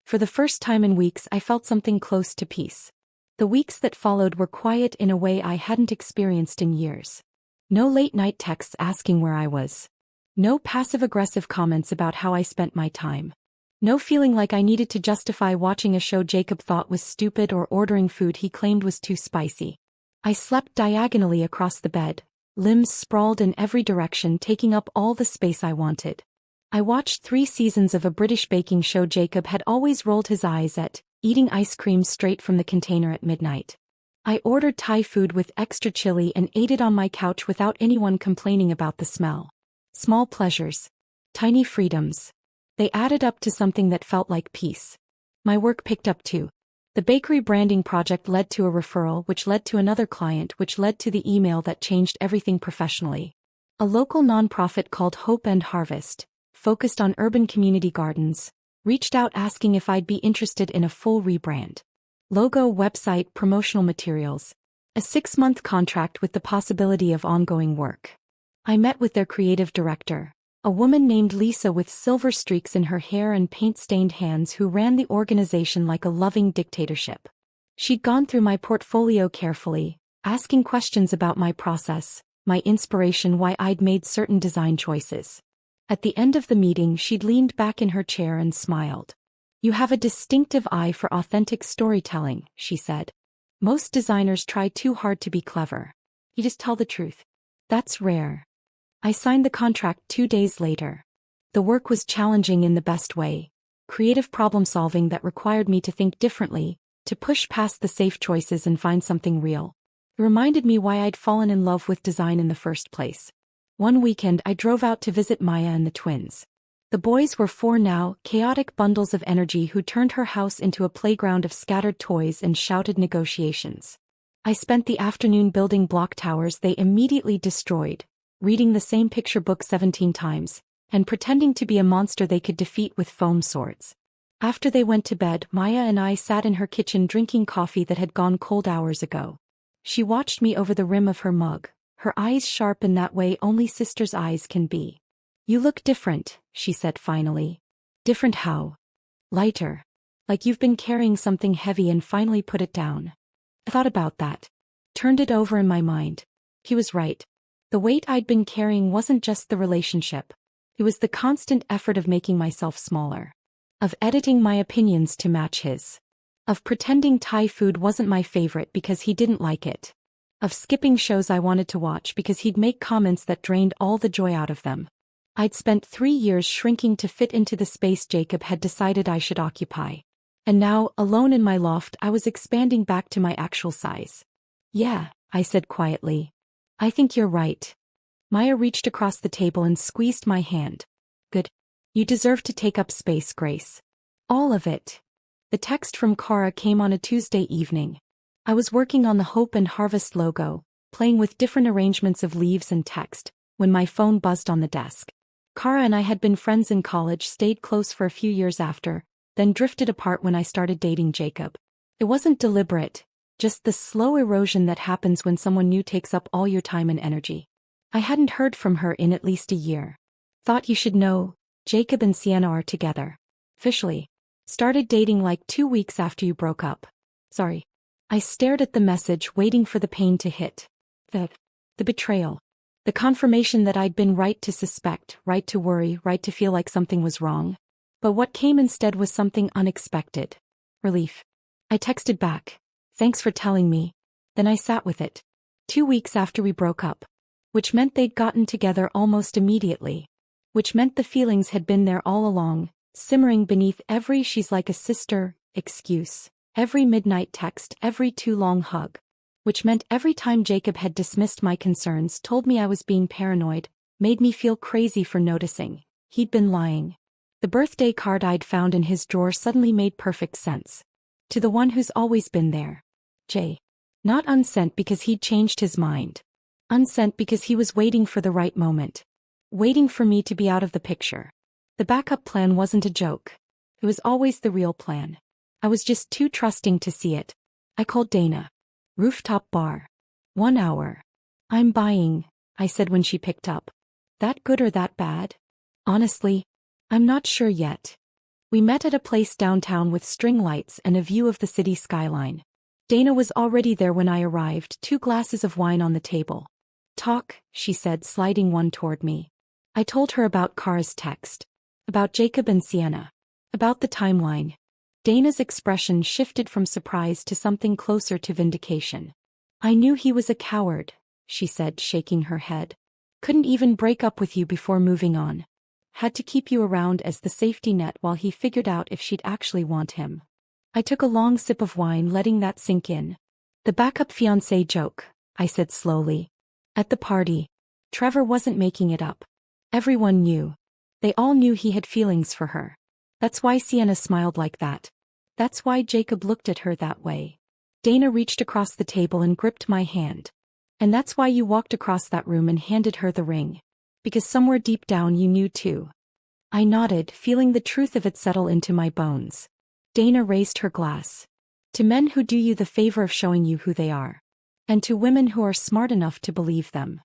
For the first time in weeks I felt something close to peace. The weeks that followed were quiet in a way I hadn't experienced in years. No late-night texts asking where I was. No passive-aggressive comments about how I spent my time. No feeling like I needed to justify watching a show Jacob thought was stupid or ordering food he claimed was too spicy. I slept diagonally across the bed, limbs sprawled in every direction, taking up all the space I wanted. I watched 3 seasons of a British baking show Jacob had always rolled his eyes at, eating ice cream straight from the container at midnight. I ordered Thai food with extra chili and ate it on my couch without anyone complaining about the smell. Small pleasures. Tiny freedoms. They added up to something that felt like peace. My work picked up too. The bakery branding project led to a referral, which led to another client, which led to the email that changed everything professionally. A local nonprofit called Hope and Harvest, focused on urban community gardens, reached out asking if I'd be interested in a full rebrand. Logo, website, promotional materials. A 6-month contract with the possibility of ongoing work. I met with their creative director, a woman named Lisa with silver streaks in her hair and paint-stained hands who ran the organization like a loving dictatorship. She'd gone through my portfolio carefully, asking questions about my process, my inspiration, why I'd made certain design choices. At the end of the meeting, she'd leaned back in her chair and smiled. "You have a distinctive eye for authentic storytelling," she said. "Most designers try too hard to be clever. You just tell the truth. That's rare." I signed the contract 2 days later. The work was challenging in the best way. Creative problem-solving that required me to think differently, to push past the safe choices and find something real. It reminded me why I'd fallen in love with design in the first place. One weekend I drove out to visit Maya and the twins. The boys were 4 now, chaotic bundles of energy who turned her house into a playground of scattered toys and shouted negotiations. I spent the afternoon building block towers they immediately destroyed, reading the same picture book 17 times, and pretending to be a monster they could defeat with foam swords. After they went to bed, Maya and I sat in her kitchen drinking coffee that had gone cold hours ago. She watched me over the rim of her mug, her eyes sharp in that way only sisters' eyes can be. "You look different," she said finally. "Different how?" "Lighter. Like you've been carrying something heavy and finally put it down." I thought about that. Turned it over in my mind. He was right. The weight I'd been carrying wasn't just the relationship. It was the constant effort of making myself smaller. Of editing my opinions to match his. Of pretending Thai food wasn't my favorite because he didn't like it. Of skipping shows I wanted to watch because he'd make comments that drained all the joy out of them. I'd spent 3 years shrinking to fit into the space Jacob had decided I should occupy. And now, alone in my loft, I was expanding back to my actual size. "Yeah," I said quietly. "I think you're right." Maya reached across the table and squeezed my hand. "Good. You deserve to take up space, Grace. All of it." The text from Cara came on a Tuesday evening. I was working on the Hope and Harvest logo, playing with different arrangements of leaves and text, when my phone buzzed on the desk. Cara and I had been friends in college, stayed close for a few years after, then drifted apart when I started dating Jacob. It wasn't deliberate, just the slow erosion that happens when someone new takes up all your time and energy. I hadn't heard from her in at least a year. "Thought you should know, Jacob and Sienna are together. Officially. Started dating like 2 weeks after you broke up. Sorry." I stared at the message, waiting for the pain to hit. The betrayal. The confirmation that I'd been right to suspect, right to worry, right to feel like something was wrong. But what came instead was something unexpected. Relief. I texted back. "Thanks for telling me." Then I sat with it. 2 weeks after we broke up. Which meant they'd gotten together almost immediately. Which meant the feelings had been there all along, simmering beneath every "she's like a sister" excuse, every midnight text, every too long hug. Which meant every time Jacob had dismissed my concerns, told me I was being paranoid, made me feel crazy for noticing, he'd been lying. The birthday card I'd found in his drawer suddenly made perfect sense. To the one who's always been there. Jay. Not unsent because he'd changed his mind. Unsent because he was waiting for the right moment. Waiting for me to be out of the picture. The backup plan wasn't a joke. It was always the real plan. I was just too trusting to see it. I called Dana. Rooftop bar. 1 hour. "I'm buying," I said when she picked up. "That good or that bad?" "Honestly, I'm not sure yet." We met at a place downtown with string lights and a view of the city skyline. Dana was already there when I arrived, 2 glasses of wine on the table. "Talk," she said, sliding one toward me. I told her about Cara's text. About Jacob and Sienna. About the timeline. Dana's expression shifted from surprise to something closer to vindication. "I knew he was a coward," she said, shaking her head. "Couldn't even break up with you before moving on. Had to keep you around as the safety net while he figured out if she'd actually want him." I took a long sip of wine, letting that sink in. The backup fiancé joke, I said slowly. At the party. Trevor wasn't making it up. Everyone knew. They all knew he had feelings for her. That's why Sienna smiled like that. That's why Jacob looked at her that way. Dana reached across the table and gripped my hand. And that's why you walked across that room and handed her the ring. Because somewhere deep down you knew too. I nodded, feeling the truth of it settle into my bones. Dana raised her glass. To men who do you the favor of showing you who they are. And to women who are smart enough to believe them.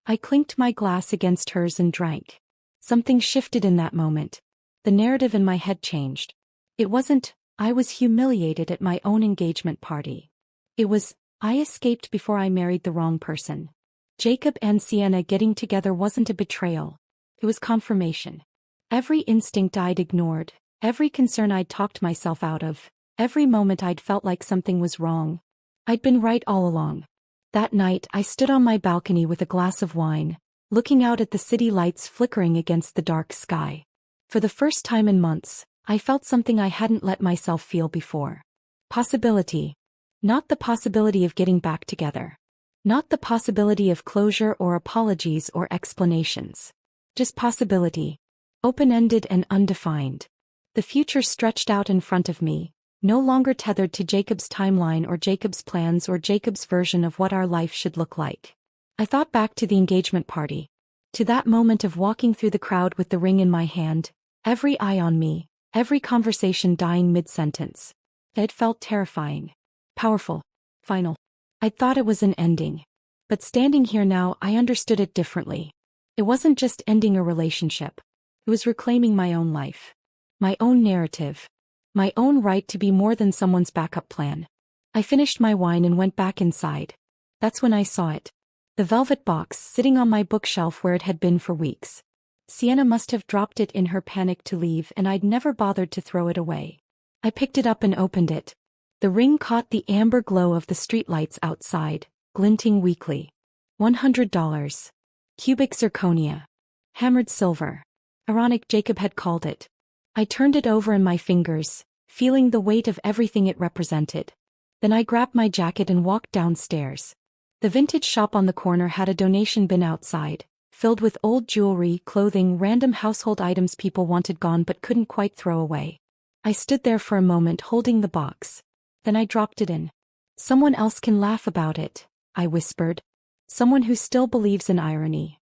I clinked my glass against hers and drank. Something shifted in that moment. The narrative in my head changed. It wasn't, I was humiliated at my own engagement party. It was, I escaped before I married the wrong person. Jacob and Sienna getting together wasn't a betrayal. It was confirmation. Every instinct I'd ignored, every concern I'd talked myself out of, every moment I'd felt like something was wrong. I'd been right all along. That night I stood on my balcony with a glass of wine, looking out at the city lights flickering against the dark sky. For the first time in months, I felt something I hadn't let myself feel before. Possibility. Not the possibility of getting back together. Not the possibility of closure or apologies or explanations. Just possibility. Open-ended and undefined. The future stretched out in front of me, no longer tethered to Jacob's timeline or Jacob's plans or Jacob's version of what our life should look like. I thought back to the engagement party. To that moment of walking through the crowd with the ring in my hand, every eye on me, every conversation dying mid-sentence. It felt terrifying. Powerful. Final. I thought it was an ending. But standing here now, I understood it differently. It wasn't just ending a relationship. It was reclaiming my own life. My own narrative. My own right to be more than someone's backup plan. I finished my wine and went back inside. That's when I saw it. The velvet box sitting on my bookshelf where it had been for weeks. Sienna must have dropped it in her panic to leave and I'd never bothered to throw it away. I picked it up and opened it. The ring caught the amber glow of the streetlights outside, glinting weakly. $100. Cubic zirconia. Hammered silver. Ironic, Jacob had called it. I turned it over in my fingers, feeling the weight of everything it represented. Then I grabbed my jacket and walked downstairs. The vintage shop on the corner had a donation bin outside, filled with old jewelry, clothing, random household items people wanted gone but couldn't quite throw away. I stood there for a moment holding the box. Then I dropped it in. Someone else can laugh about it, I whispered. Someone who still believes in irony.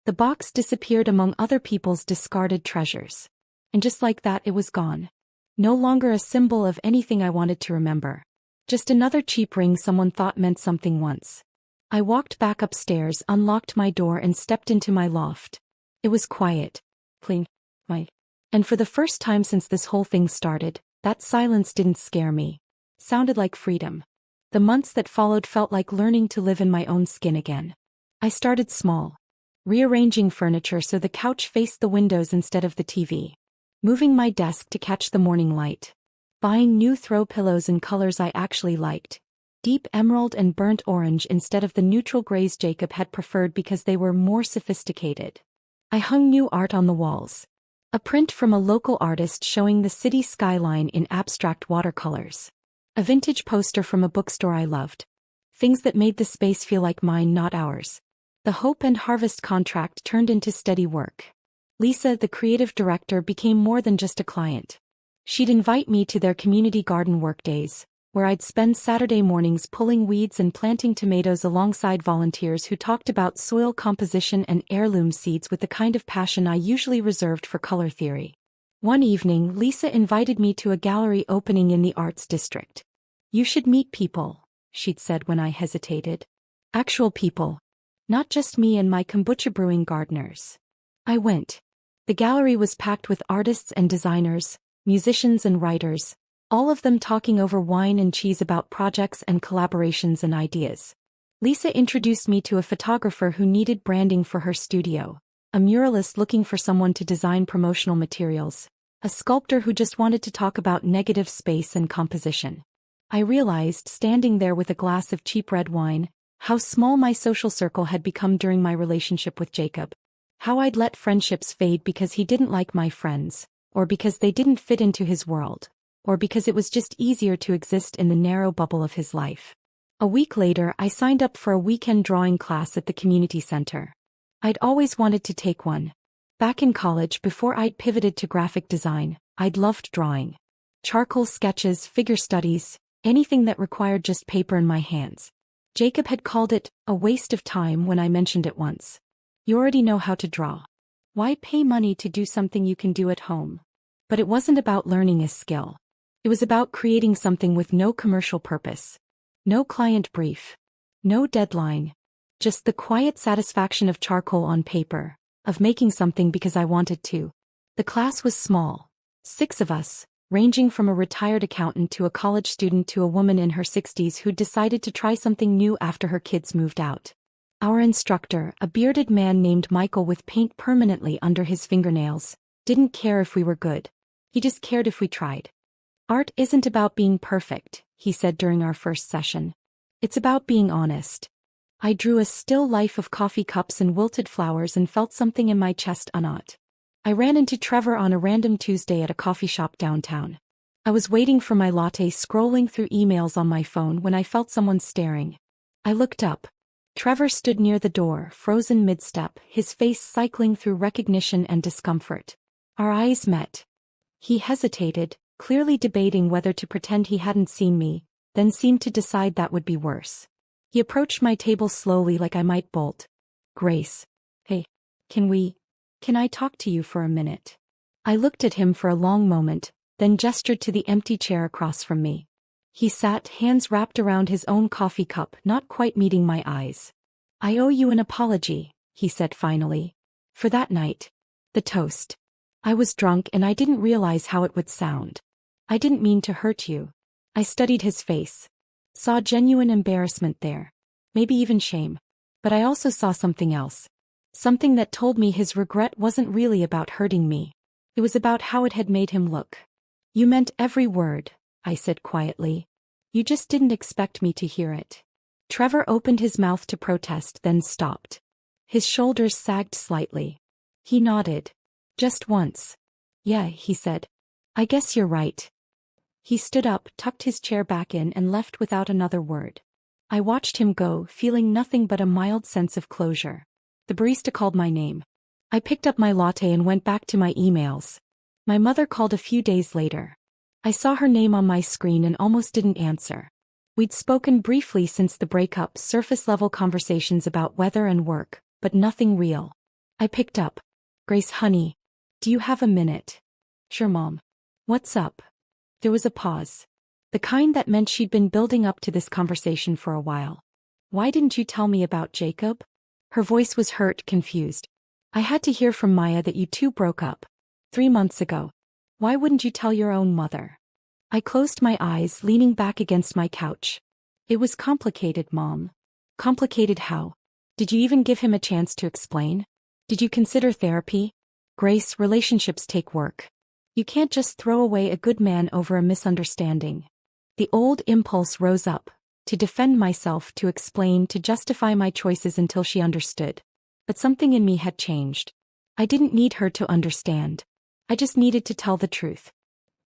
The box disappeared among other people's discarded treasures. And just like that it was gone. No longer a symbol of anything I wanted to remember. Just another cheap ring someone thought meant something once. I walked back upstairs, unlocked my door and stepped into my loft. It was quiet. Clean. And for the first time since this whole thing started, that silence didn't scare me. Sounded like freedom. The months that followed felt like learning to live in my own skin again. I started small. Rearranging furniture so the couch faced the windows instead of the TV. Moving my desk to catch the morning light. Buying new throw pillows in colors I actually liked. Deep emerald and burnt orange instead of the neutral grays Jacob had preferred because they were more sophisticated. I hung new art on the walls. A print from a local artist showing the city skyline in abstract watercolors. A vintage poster from a bookstore I loved. Things that made the space feel like mine, not ours. The Hope and Harvest contract turned into steady work. Lisa, the creative director, became more than just a client. She'd invite me to their community garden workdays, where I'd spend Saturday mornings pulling weeds and planting tomatoes alongside volunteers who talked about soil composition and heirloom seeds with the kind of passion I usually reserved for color theory. One evening, Lisa invited me to a gallery opening in the arts district. "You should meet people," she'd said when I hesitated. "Actual people. Not just me and my kombucha brewing gardeners." I went. The gallery was packed with artists and designers, musicians and writers, all of them talking over wine and cheese about projects and collaborations and ideas. Lisa introduced me to a photographer who needed branding for her studio, a muralist looking for someone to design promotional materials, a sculptor who just wanted to talk about negative space and composition. I realized, standing there with a glass of cheap red wine, how small my social circle had become during my relationship with Jacob. How I'd let friendships fade because he didn't like my friends, or because they didn't fit into his world. or because it was just easier to exist in the narrow bubble of his life. A week later, I signed up for a weekend drawing class at the community center. I'd always wanted to take one. Back in college, before I'd pivoted to graphic design, I'd loved drawing. Charcoal sketches, figure studies, anything that required just paper in my hands. Jacob had called it a waste of time when I mentioned it once. You already know how to draw. Why pay money to do something you can do at home? But it wasn't about learning a skill. It was about creating something with no commercial purpose. No client brief. No deadline. Just the quiet satisfaction of charcoal on paper, of making something because I wanted to. The class was small. 6 of us, ranging from a retired accountant to a college student to a woman in her 60s who'd decided to try something new after her kids moved out. Our instructor, a bearded man named Michael with paint permanently under his fingernails, didn't care if we were good. He just cared if we tried. Art isn't about being perfect, he said during our first session. It's about being honest. I drew a still life of coffee cups and wilted flowers and felt something in my chest unknot. I ran into Trevor on a random Tuesday at a coffee shop downtown. I was waiting for my latte, scrolling through emails on my phone when I felt someone staring. I looked up. Trevor stood near the door, frozen mid-step, his face cycling through recognition and discomfort. Our eyes met. He hesitated, clearly debating whether to pretend he hadn't seen me, then seemed to decide that would be worse. He approached my table slowly like I might bolt. Grace. Hey. Can I talk to you for a minute? I looked at him for a long moment, then gestured to the empty chair across from me. He sat, hands wrapped around his own coffee cup, not quite meeting my eyes. I owe you an apology, he said finally. For that night. The toast. I was drunk and I didn't realize how it would sound. I didn't mean to hurt you. I studied his face. Saw genuine embarrassment there. Maybe even shame. But I also saw something else. Something that told me his regret wasn't really about hurting me. It was about how it had made him look. You meant every word, I said quietly. You just didn't expect me to hear it. Trevor opened his mouth to protest, then stopped. His shoulders sagged slightly. He nodded. Just once. Yeah, he said. I guess you're right. He stood up, tucked his chair back in and left without another word. I watched him go, feeling nothing but a mild sense of closure. The barista called my name. I picked up my latte and went back to my emails. My mother called a few days later. I saw her name on my screen and almost didn't answer. We'd spoken briefly since the breakup, surface-level conversations about weather and work, but nothing real. I picked up. Grace, honey. Do you have a minute? Sure, Mom. What's up? There was a pause. The kind that meant she'd been building up to this conversation for a while. Why didn't you tell me about Jacob? Her voice was hurt, confused. I had to hear from Maya that you two broke up. 3 months ago. Why wouldn't you tell your own mother? I closed my eyes, leaning back against my couch. It was complicated, Mom. Complicated how? Did you even give him a chance to explain? Did you consider therapy? Grace, relationships take work. You can't just throw away a good man over a misunderstanding. The old impulse rose up. To defend myself, to explain, to justify my choices until she understood. But something in me had changed. I didn't need her to understand. I just needed to tell the truth.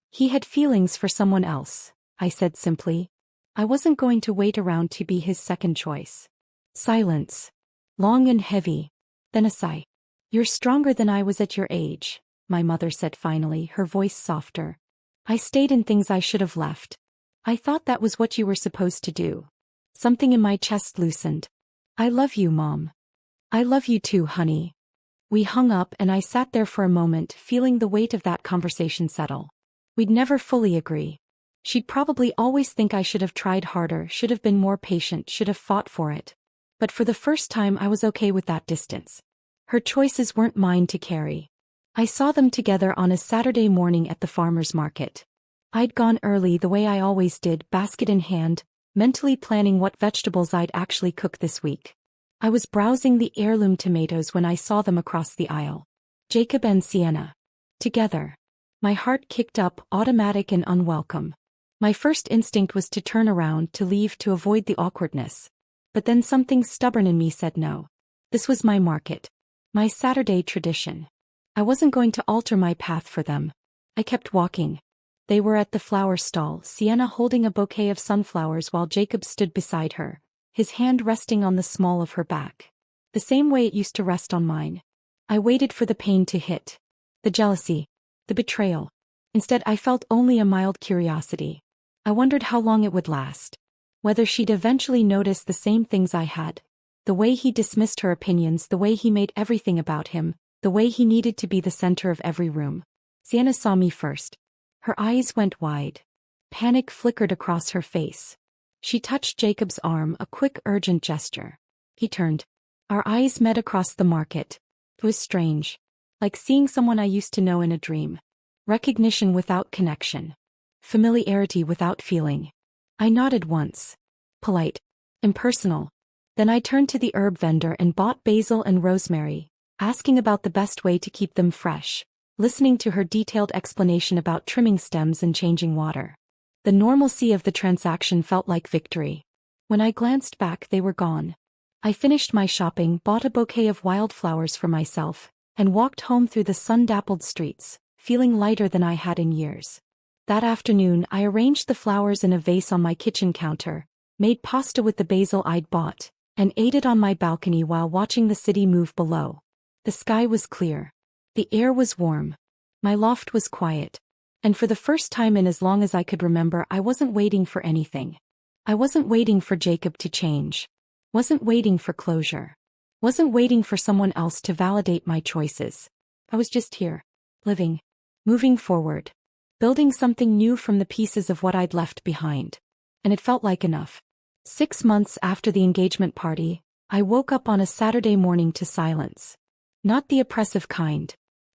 He had feelings for someone else, I said simply. I wasn't going to wait around to be his second choice. Silence. Long and heavy. Then a sigh. You're stronger than I was at your age, my mother said finally, her voice softer. I stayed in things I should have left. I thought that was what you were supposed to do. Something in my chest loosened. I love you, Mom. I love you too, honey. We hung up and I sat there for a moment, feeling the weight of that conversation settle. We'd never fully agree. She'd probably always think I should have tried harder, should have been more patient, should have fought for it. But for the first time I was okay with that distance. Her choices weren't mine to carry. I saw them together on a Saturday morning at the farmer's market. I'd gone early the way I always did, basket in hand, mentally planning what vegetables I'd actually cook this week. I was browsing the heirloom tomatoes when I saw them across the aisle. Jacob and Sienna. Together. My heart kicked up, automatic and unwelcome. My first instinct was to turn around, to leave, to avoid the awkwardness. But then something stubborn in me said no. This was my market. My Saturday tradition. I wasn't going to alter my path for them. I kept walking. They were at the flower stall, Sienna holding a bouquet of sunflowers while Jacob stood beside her, his hand resting on the small of her back. The same way it used to rest on mine. I waited for the pain to hit. The jealousy. The betrayal. Instead, I felt only a mild curiosity. I wondered how long it would last. Whether she'd eventually notice the same things I had. The way he dismissed her opinions, the way he made everything about him, the way he needed to be the center of every room. Sienna saw me first. Her eyes went wide. Panic flickered across her face. She touched Jacob's arm, a quick, urgent gesture. He turned. Our eyes met across the market. It was strange. Like seeing someone I used to know in a dream. Recognition without connection. Familiarity without feeling. I nodded once. Polite. Impersonal. Then I turned to the herb vendor and bought basil and rosemary, asking about the best way to keep them fresh, listening to her detailed explanation about trimming stems and changing water. The normalcy of the transaction felt like victory. When I glanced back, they were gone. I finished my shopping, bought a bouquet of wildflowers for myself, and walked home through the sun-dappled streets, feeling lighter than I had in years. That afternoon, I arranged the flowers in a vase on my kitchen counter, made pasta with the basil I'd bought, and ate it on my balcony while watching the city move below. The sky was clear. The air was warm. My loft was quiet. And for the first time in as long as I could remember, I wasn't waiting for anything. I wasn't waiting for Jacob to change. Wasn't waiting for closure. Wasn't waiting for someone else to validate my choices. I was just here. Living. Moving forward. Building something new from the pieces of what I'd left behind. And it felt like enough. 6 months after the engagement party, I woke up on a Saturday morning to silence. Not the oppressive kind.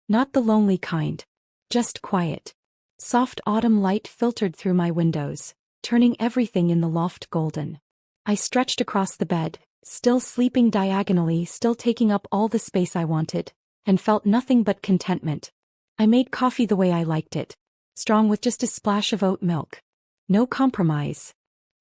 Not the lonely kind. Just quiet. Soft autumn light filtered through my windows, turning everything in the loft golden. I stretched across the bed, still sleeping diagonally, still taking up all the space I wanted, and felt nothing but contentment. I made coffee the way I liked it, strong with just a splash of oat milk. No compromise.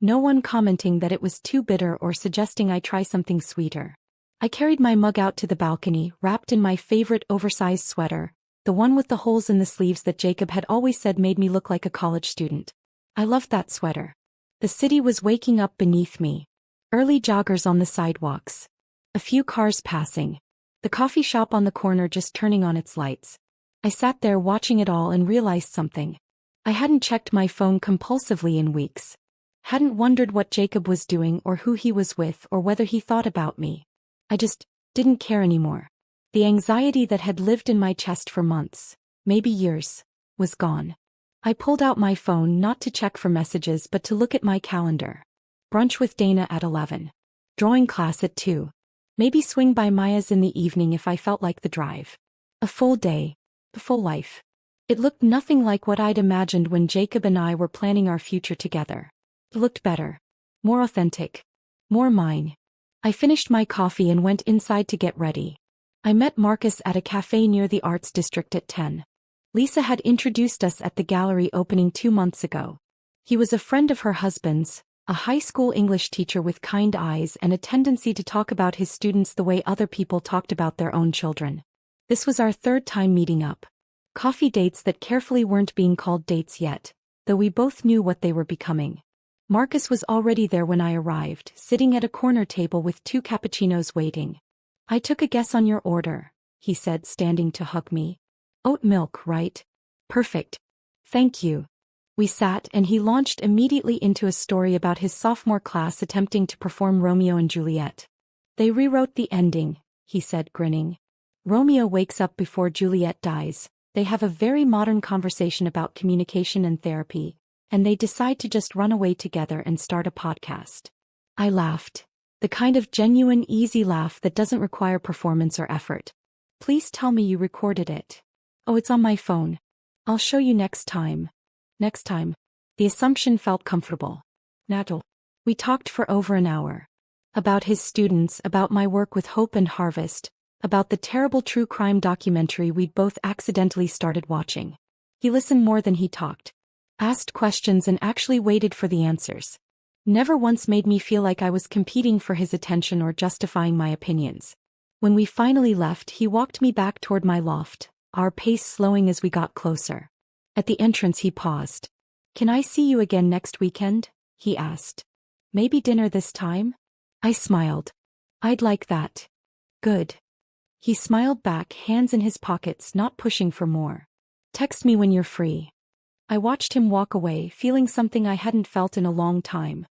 No one commenting that it was too bitter or suggesting I try something sweeter. I carried my mug out to the balcony, wrapped in my favorite oversized sweater, the one with the holes in the sleeves that Jacob had always said made me look like a college student. I loved that sweater. The city was waking up beneath me. Early joggers on the sidewalks. A few cars passing. The coffee shop on the corner just turning on its lights. I sat there watching it all and realized something. I hadn't checked my phone compulsively in weeks. Hadn't wondered what Jacob was doing or who he was with or whether he thought about me. I just didn't care anymore. The anxiety that had lived in my chest for months, maybe years, was gone. I pulled out my phone not to check for messages but to look at my calendar. Brunch with Dana at 11. Drawing class at 2. Maybe swing by Maya's in the evening if I felt like the drive. A full day. A full life. It looked nothing like what I'd imagined when Jacob and I were planning our future together. It looked better. More authentic. More mine. I finished my coffee and went inside to get ready. I met Marcus at a cafe near the Arts District at 10. Lisa had introduced us at the gallery opening 2 months ago. He was a friend of her husband's, a high school English teacher with kind eyes and a tendency to talk about his students the way other people talked about their own children. This was our 3rd time meeting up. Coffee dates that carefully weren't being called dates yet, though we both knew what they were becoming. Marcus was already there when I arrived, sitting at a corner table with 2 cappuccinos waiting. I took a guess on your order, he said, standing to hug me. Oat milk, right? Perfect. Thank you. We sat and he launched immediately into a story about his sophomore class attempting to perform Romeo and Juliet. They rewrote the ending, he said, grinning. Romeo wakes up before Juliet dies. They have a very modern conversation about communication and therapy, and they decide to just run away together and start a podcast. I laughed. The kind of genuine, easy laugh that doesn't require performance or effort. Please tell me you recorded it. Oh, it's on my phone. I'll show you next time. Next time. The assumption felt comfortable. Natal. We talked for over an hour. About his students, about my work with Hope and Harvest, about the terrible true crime documentary we'd both accidentally started watching. He listened more than he talked. Asked questions and actually waited for the answers. Never once made me feel like I was competing for his attention or justifying my opinions. When we finally left, he walked me back toward my loft, our pace slowing as we got closer. At the entrance he paused. "Can I see you again next weekend?" he asked. "Maybe dinner this time?" I smiled. "I'd like that." "Good." He smiled back, hands in his pockets, not pushing for more. "Text me when you're free." I watched him walk away, feeling something I hadn't felt in a long time.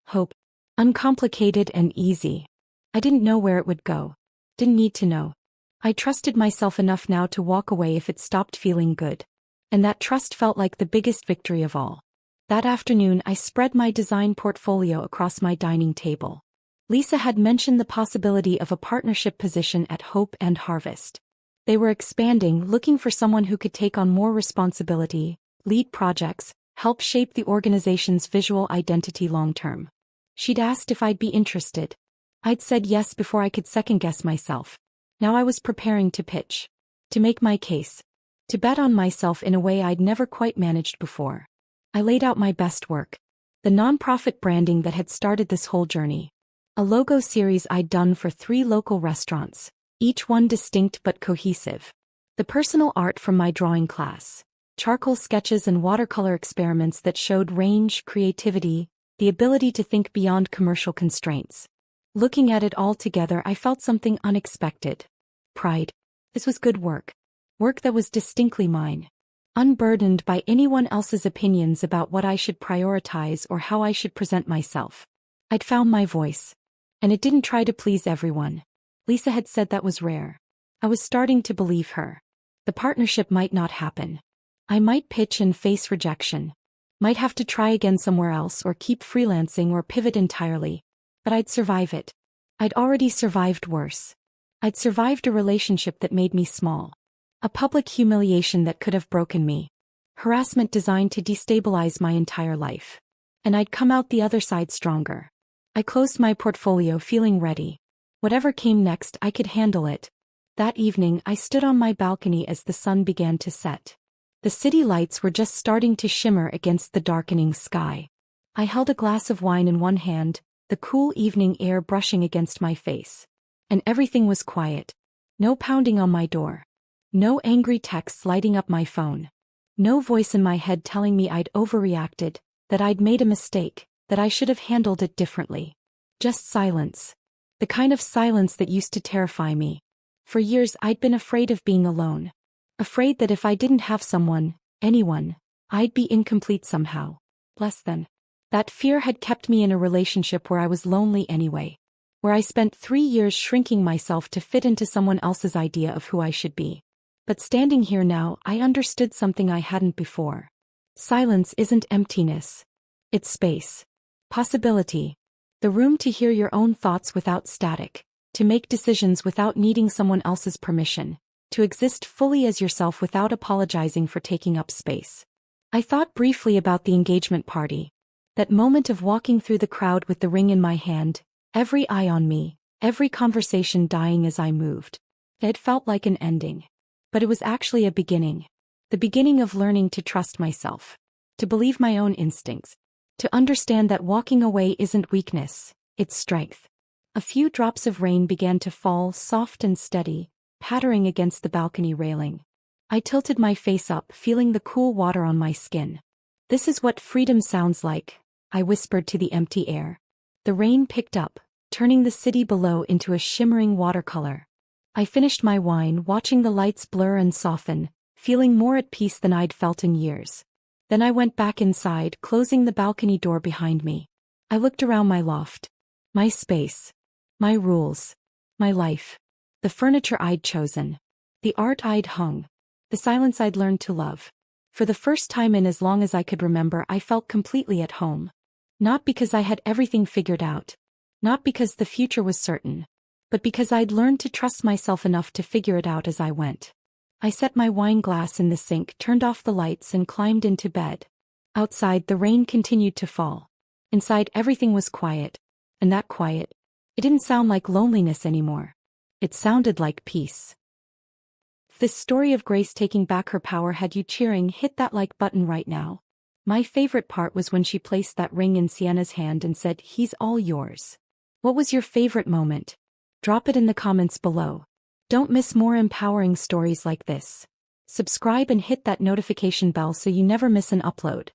Hope. Uncomplicated and easy. I didn't know where it would go. Didn't need to know. I trusted myself enough now to walk away if it stopped feeling good. And that trust felt like the biggest victory of all. That afternoon I spread my design portfolio across my dining table. Lisa had mentioned the possibility of a partnership position at Hope and Harvest. They were expanding, looking for someone who could take on more responsibility, lead projects, help shape the organization's visual identity long-term. She'd asked if I'd be interested. I'd said yes before I could second-guess myself. Now I was preparing to pitch. To make my case. To bet on myself in a way I'd never quite managed before. I laid out my best work. The nonprofit branding that had started this whole journey. A logo series I'd done for 3 local restaurants, each one distinct but cohesive. The personal art from my drawing class. Charcoal sketches and watercolor experiments that showed range, creativity, the ability to think beyond commercial constraints. Looking at it all together, I felt something unexpected. Pride. This was good work. Work that was distinctly mine. Unburdened by anyone else's opinions about what I should prioritize or how I should present myself. I'd found my voice. And it didn't try to please everyone. Lisa had said that was rare. I was starting to believe her. The partnership might not happen. I might pitch and face rejection. Might have to try again somewhere else or keep freelancing or pivot entirely. But I'd survive it. I'd already survived worse. I'd survived a relationship that made me small. A public humiliation that could have broken me. Harassment designed to destabilize my entire life. And I'd come out the other side stronger. I closed my portfolio feeling ready. Whatever came next, I could handle it. That evening, I stood on my balcony as the sun began to set. The city lights were just starting to shimmer against the darkening sky. I held a glass of wine in one hand, the cool evening air brushing against my face. And everything was quiet. No pounding on my door. No angry texts lighting up my phone. No voice in my head telling me I'd overreacted, that I'd made a mistake, that I should have handled it differently. Just silence. The kind of silence that used to terrify me. For years I'd been afraid of being alone. Afraid that if I didn't have someone, anyone, I'd be incomplete somehow. Less than. That fear had kept me in a relationship where I was lonely anyway. Where I spent 3 years shrinking myself to fit into someone else's idea of who I should be. But standing here now, I understood something I hadn't before. Silence isn't emptiness. It's space. Possibility. The room to hear your own thoughts without static. To make decisions without needing someone else's permission. To exist fully as yourself without apologizing for taking up space. I thought briefly about the engagement party. That moment of walking through the crowd with the ring in my hand, every eye on me, every conversation dying as I moved. It felt like an ending. But it was actually a beginning. The beginning of learning to trust myself. To believe my own instincts. To understand that walking away isn't weakness, it's strength. A few drops of rain began to fall, soft and steady, pattering against the balcony railing. I tilted my face up, feeling the cool water on my skin. "This is what freedom sounds like," I whispered to the empty air. The rain picked up, turning the city below into a shimmering watercolor. I finished my wine, watching the lights blur and soften, feeling more at peace than I'd felt in years. Then I went back inside, closing the balcony door behind me. I looked around my loft. My space. My rules. My life. The furniture I'd chosen. The art I'd hung. The silence I'd learned to love. For the first time in as long as I could remember, I felt completely at home. Not because I had everything figured out. Not because the future was certain. But because I'd learned to trust myself enough to figure it out as I went. I set my wine glass in the sink, turned off the lights and climbed into bed. Outside, the rain continued to fall. Inside, everything was quiet. And that quiet, it didn't sound like loneliness anymore. It sounded like peace. If this story of Grace taking back her power had you cheering, hit that like button right now. My favorite part was when she placed that ring in Sienna's hand and said, "He's all yours." What was your favorite moment? Drop it in the comments below. Don't miss more empowering stories like this. subscribe and hit that notification bell so you never miss an upload.